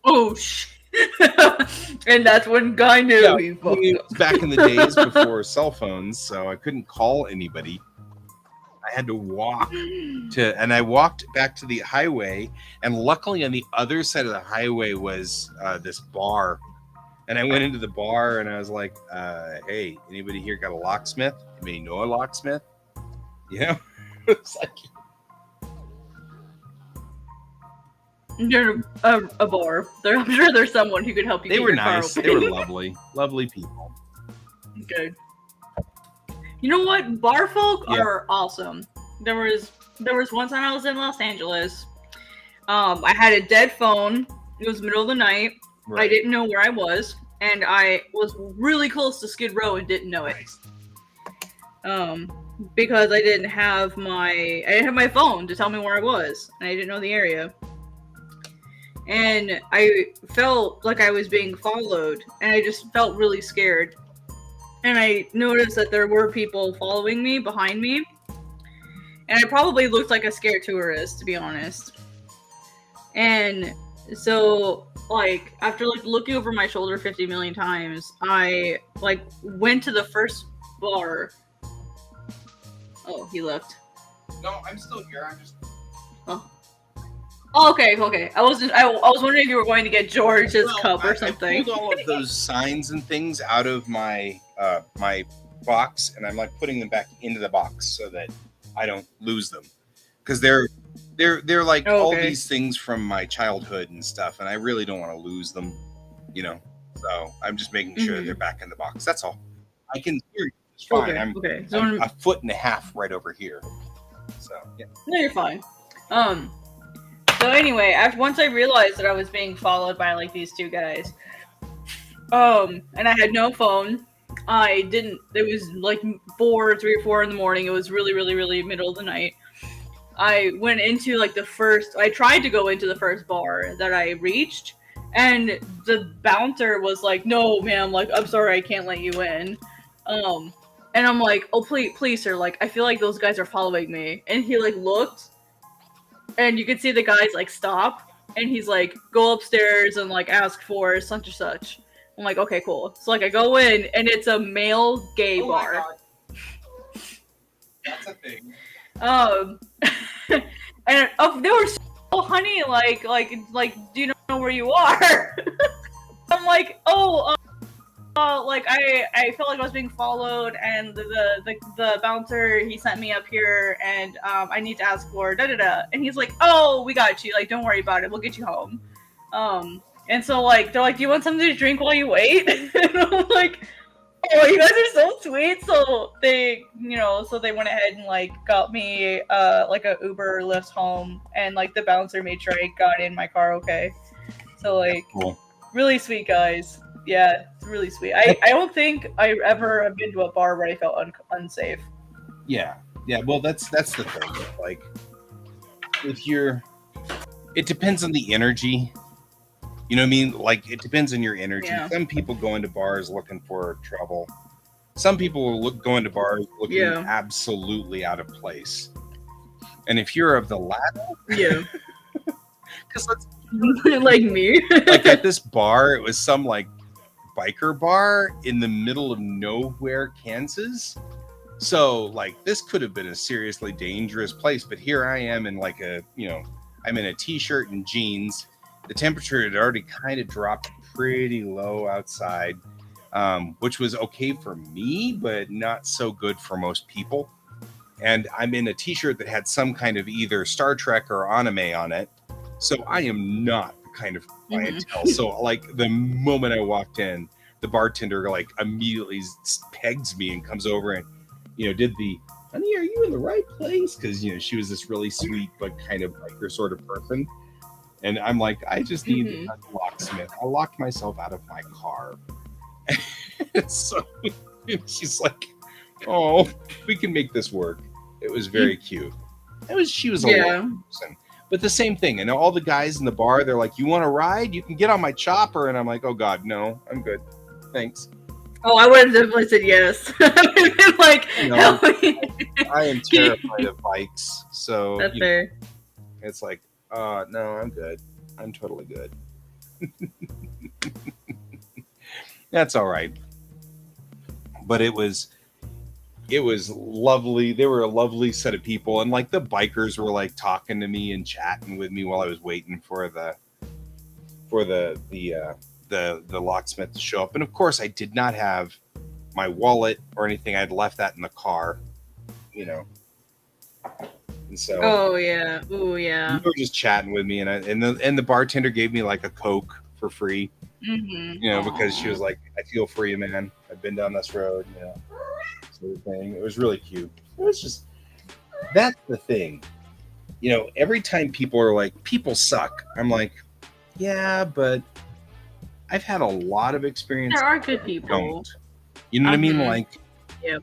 Oh shit. And that's when Guy knew he fucked up.
Back in the days before cell phones, so I couldn't call anybody. I had to walk and I walked back to the highway, and luckily on the other side of the highway was this bar. And I went into the bar and I was like, hey, anybody here got a locksmith? Anybody know a locksmith? You know? It's like,
you're a bar. I'm sure there's someone who could help you.
They
get
were
your car
nice.
open.
They were lovely. Lovely people.
Okay. You know what? Bar folk are awesome. There was one time I was in Los Angeles. I had a dead phone. It was middle of the night. Right. I didn't know where I was, and I was really close to Skid Row and didn't know it. Because I didn't have my phone to tell me where I was, and I didn't know the area. And I felt like I was being followed, and I just felt really scared. And I noticed that there were people following me behind me, and I probably looked like a scared tourist, to be honest. And so, like, after like looking over my shoulder 50 million times, I like went to the first bar. Oh, he left.
No, I'm still here. I'm just.
Oh, okay. I was wondering if you were going to get George's cup or something.
I pulled all of those signs and things out of my my box, and I'm like putting them back into the box so that I don't lose them, because they're like all these things from my childhood and stuff, and I really don't want to lose them, you know. So I'm just making sure they're back in the box. That's all. I can hear you. It's fine. I'm a foot and a half right over here. So yeah.
No, you're fine. So anyway, once I realized that I was being followed by like these two guys, and I had no phone. It was like 3 or 4 in the morning. It was really, really, really middle of the night. I went into like I tried to go into the first bar that I reached, and the bouncer was like, no, ma'am, like, I'm sorry, I can't let you in. And I'm like, oh, please, sir, like, I feel like those guys are following me. And he like looked, and you could see the guys like stop, and he's like, go upstairs and like ask for such and such. I'm like, okay, cool. So like I go in, and it's a male gay bar.
That's a thing.
And they were so honey, like, do you know where you are? I'm like, like I felt like I was being followed, and the bouncer, he sent me up here, and I need to ask for da-da-da. And he's like, oh, we got you, like, don't worry about it, we'll get you home. And so like they're like, do you want something to drink while you wait? And I'm like, oh, you guys are so sweet. So they went ahead and like got me like a Uber Lyft home, and like the bouncer made sure I got in my car okay. So like, cool. Really sweet guys. Yeah, it's really sweet. I don't think I ever have been to a bar where I felt unsafe.
Yeah. Well, that's the thing. Like, it depends on the energy. You know what I mean? Like, it depends on your energy. Yeah. Some people go into bars looking for trouble. Some people will go into bars looking absolutely out of place. And if you're of the latter, because
like me,
like at this bar, it was some like biker bar in the middle of nowhere, Kansas. So like this could have been a seriously dangerous place, but here I am in like I'm in a t-shirt and jeans. The temperature had already kind of dropped pretty low outside, which was okay for me, but not so good for most people. And I'm in a t-shirt that had some kind of either Star Trek or anime on it. So I am not the kind of clientele. So like the moment I walked in, the bartender like immediately pegs me and comes over and, did the, honey, are you in the right place? Because, she was this really sweet, but kind of biker sort of person. And I'm like, I just need a locksmith. I locked myself out of my car. So she's like, oh, we can make this work. It was very cute. She was a lovely person. But the same thing. And all the guys in the bar, they're like, you want to ride? You can get on my chopper. And I'm like, oh, God, no, I'm good. Thanks.
Oh, I would have definitely said yes. Like,
no, I am terrified of bikes. So
that's fair.
It's like, no, I'm good. I'm totally good. That's all right. But it was it was lovely. They were a lovely set of people, and like the bikers were like talking to me and chatting with me while I was waiting for the locksmith to show up. And of course, I did not have my wallet or anything. I'd left that in the car, you know. And so,
oh yeah, ooh yeah.
You were just chatting with me, and the bartender gave me like a Coke for free,
Mm-hmm.
you know, because she was like, "I feel for you, man. I've been down this road, you know." Sort of thing. It was really cute. It was just that's the thing, you know. Every time people are like, "People suck," I'm like, "Yeah, but I've had a lot of experience."
There are good people.
Don't. You know what I mean? Like,
yep.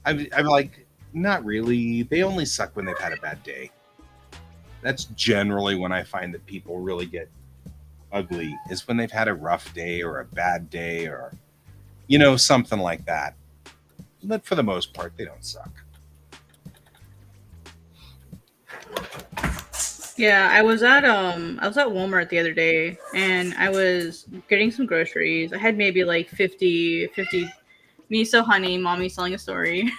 I'm like, not really. They only suck when they've had a bad day. That's generally when I find that people really get ugly, is when they've had a rough day or a bad day or, you know, something like that. But for the most part, they don't suck.
Yeah, I was at Walmart the other day, and I was getting some groceries. I had maybe like 50 miso honey, mommy selling a story.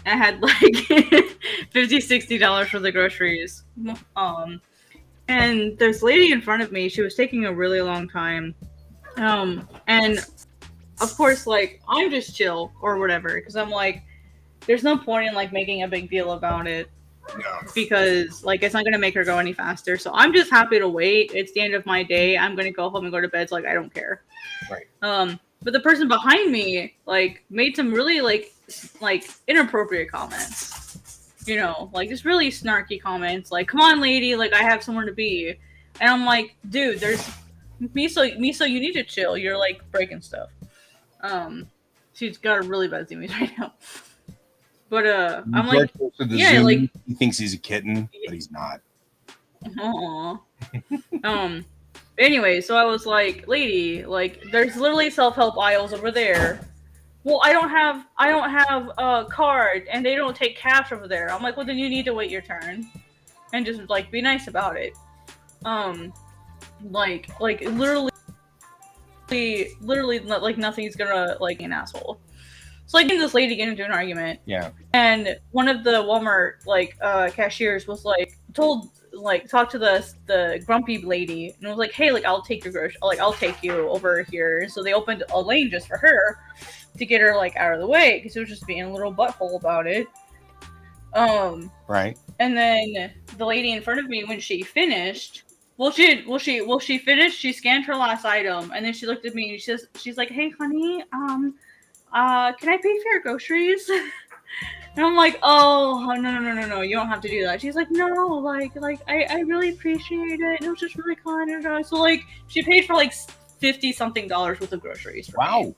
I had like $50-$60 for the groceries. And this lady in front of me, she was taking a really long time. And of course, like, I'm just chill or whatever, because I'm like, there's no point in like making a big deal about it.
No.
Because like it's not gonna make her go any faster. So I'm just happy to wait. It's the end of my day. I'm gonna go home and go to bed. So like I don't care.
Right.
But the person behind me like made some really like inappropriate comments. You know, like just really snarky comments. Like, "Come on, lady. Like I have somewhere to be." And I'm like, dude, there's miso. You need to chill. You're like breaking stuff. She's got a really bad image right now. But I'm like, yeah,
Zoom,
like
he thinks he's a kitten, but he's not.
Aww. Anyway, so I was like, lady, like, there's literally self-help aisles over there. Well, I don't have a card, and they don't take cash over there. I'm like, well, then you need to wait your turn, and just like be nice about it. Like literally, like nothing's gonna like an asshole. So like this lady get into an argument.
Yeah.
And one of the Walmart like cashiers was like talked to the grumpy lady and was like, "Hey, like I'll take your grocery, like I'll take you over here." So they opened a lane just for her to get her like out of the way because it was just being a little butthole about it.
Right.
And then the lady in front of me, when she finished, she finished. She scanned her last item, and then she looked at me and she's like, "Hey, honey, can I pay for your groceries?" And I'm like, "Oh, no, you don't have to do that." She's like, "No, like I really appreciate it. It was just really kind of." So like, she paid for like $50-something worth of groceries. For me.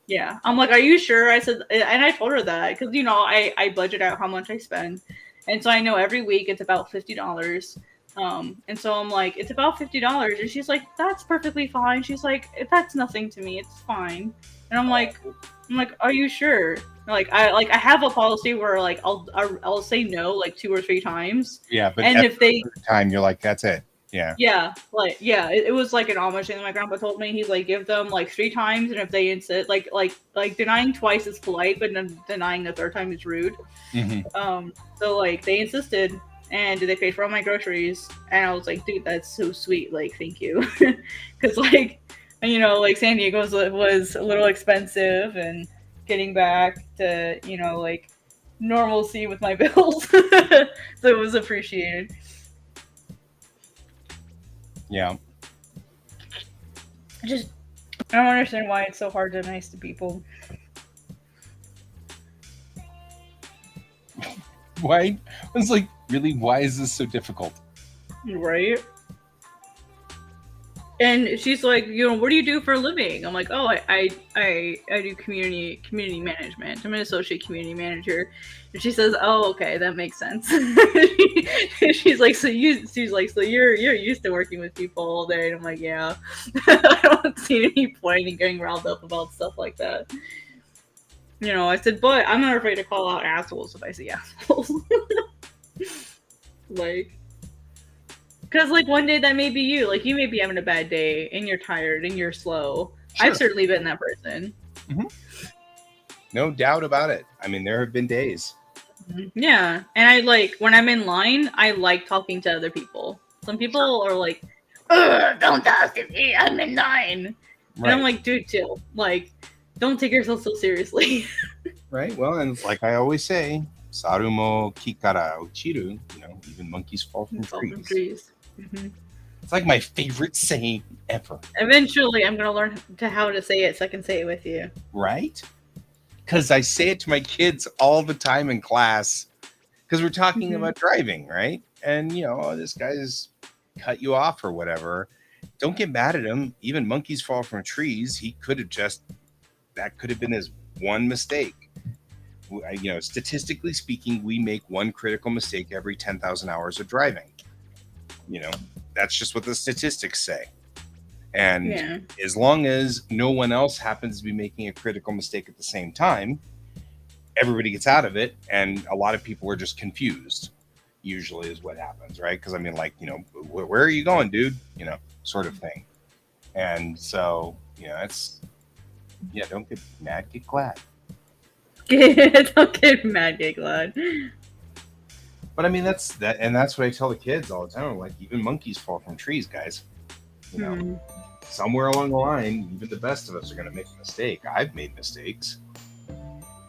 Yeah, I'm like, "Are you sure?" I said, and I told her that because you know I budget out how much I spend, and so I know every week it's about $50. And so I'm like, "It's about $50," and she's like, "That's perfectly fine." She's like, "That's nothing to me. It's fine." And I'm like, "Are you sure?" Like I have a policy where like I'll say no like 2 or 3 times.
Yeah, but
and if they
time you're like, that's it. Yeah.
Yeah, like it was like an Amish thing. My grandpa told me he's like, give them like 3 times, and if they insist, like denying twice is polite, but denying the 3rd time is rude.
Mm-hmm.
So like they insisted, and they paid for all my groceries, and I was like, dude, that's so sweet. Like, thank you, because like you know, like San Diego was a little expensive, and getting back to you know like normalcy with my bills, so it was appreciated.
Yeah.
I don't understand why it's so hard to be nice to people.
Why? I was like, really? Why is this so difficult?
Right? And she's like, you know, what do you do for a living? I'm like, oh, I do community management. I'm an associate community manager. And she says, oh, okay, that makes sense. she's like, so you're used to working with people all day. And I'm like, yeah. I don't see any point in getting riled up about stuff like that. You know, I said, but I'm not afraid to call out assholes if I see assholes. Like, because, like, one day that may be you. Like, you may be having a bad day, and you're tired, and you're slow. Sure. I've certainly been that person.
Mm-hmm. No doubt about it. I mean, there have been days.
Yeah, and I like when I'm in line, I like talking to other people. Some people are like, "Don't talk to me. I'm in line," and I'm like, "Dude, chill. Like, don't take yourself so seriously."
Right. Well, and like I always say, "Sarumo kikara uchiru." You know, even monkeys fall from
Fall from
trees.
trees. Mm-hmm.
It's like my favorite saying ever.
Eventually, I'm gonna learn how to say it so I can say it with you.
Right? Because I say it to my kids all the time in class. Because we're talking about driving, right? And you know, this guy's cut you off or whatever. Don't get mad at him. Even monkeys fall from trees. He could have just that could have been his one mistake. You know, statistically speaking, we make one critical mistake every 10,000 hours of driving. You know, that's just what the statistics say. And as long as no one else happens to be making a critical mistake at the same time, everybody gets out of it. And a lot of people are just confused, usually, is what happens, right? Because I mean, like, you know, where are you going, dude? You know, sort of thing. And so, you know, it's, yeah, don't get mad, get glad.
Don't get mad, get glad.
But I mean, that's that, and that's what I tell the kids all the time. Like, even monkeys fall from trees, guys. You know, somewhere along the line, even the best of us are going to make a mistake. I've made mistakes.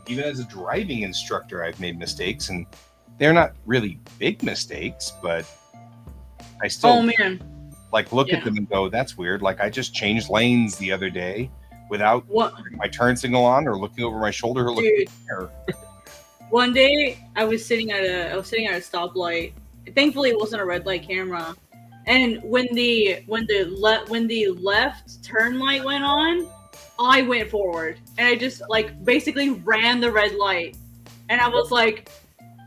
Even as a driving instructor, I've made mistakes, and they're not really big mistakes, but I still like look at them and go, "That's weird." Like, I just changed lanes the other day without my turn signal on or looking over my shoulder or looking there.
One day I was sitting at a stoplight. Thankfully, it wasn't a red light camera. And when the left turn light went on, I went forward and I just like basically ran the red light. And I was like,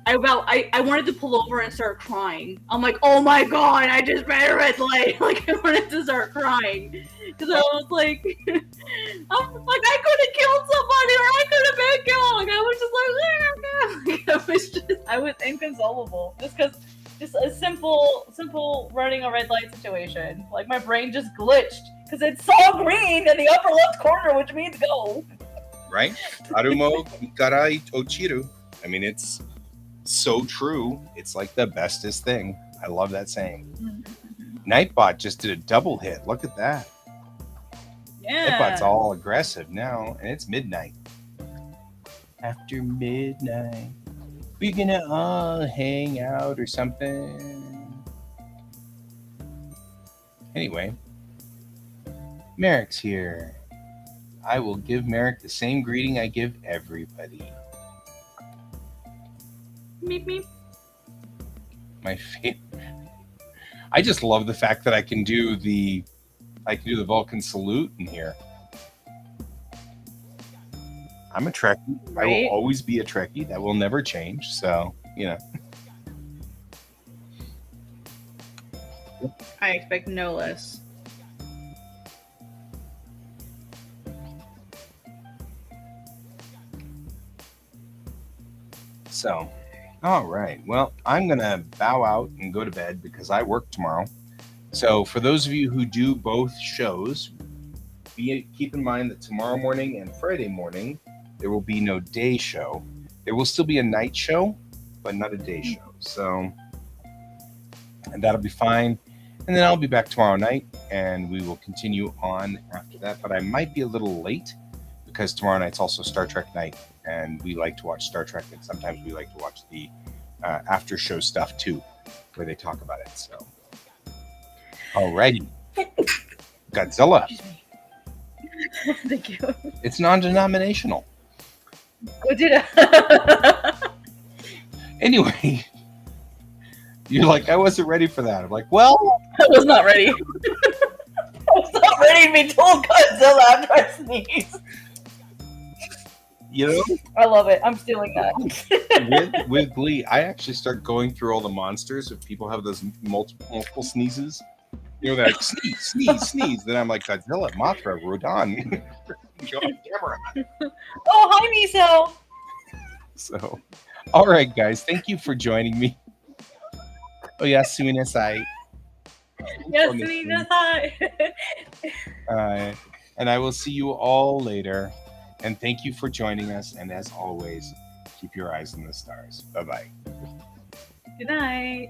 I wanted to pull over and start crying. I'm like, oh my god, I just ran a red light. Like, I wanted to start crying because I was like, I could have killed somebody or I could have been killed. Like, I was inconsolable just because. Just a simple running a red light situation. Like, my brain just glitched because it saw green in the upper left corner, which means go.
Right? Arumo ikarai ochiru. I mean, it's so true. It's like the bestest thing. I love that saying. Nightbot just did a double hit. Look at that.
Yeah.
Nightbot's all aggressive now, and it's midnight. After midnight, we're gonna all hang out or something. Anyway, Merrick's here. I will give Merrick the same greeting I give everybody.
Meep meep.
My favorite. I just love the fact that I can do the Vulcan salute in here. I'm a Trekkie. Right? I will always be a Trekkie. That will never change. So, you know.
I expect no less.
So, all right. Well, I'm going to bow out and go to bed because I work tomorrow. So, for those of you who do both shows, keep in mind that tomorrow morning and Friday morning, there will be no day show. There will still be a night show, but not a day show. So, and that'll be fine. And then I'll be back tomorrow night, and we will continue on after that. But I might be a little late because tomorrow night's also Star Trek night, and we like to watch Star Trek, and sometimes we like to watch the after show stuff too, where they talk about it. So, alrighty, Godzilla.
Thank you.
It's non-denominational. Anyway, you're like, I wasn't ready for that. I'm like, well,
I was not ready. I was not ready to be told Godzilla after I sneeze.
You know,
I love it. I'm stealing that.
with Glee, I actually start going through all the monsters. If people have those multiple sneezes, you know, they're like sneeze, sneeze, sneeze. Then I'm like, Godzilla, Mothra, Rodan.
Oh, hi, Miso.
So, all right, guys, thank you for joining me. Oh, yasumi nasai.
Yasumi nasai.
And I will see you all later. And thank you for joining us. And as always, keep your eyes on the stars. Bye-bye.
Good night.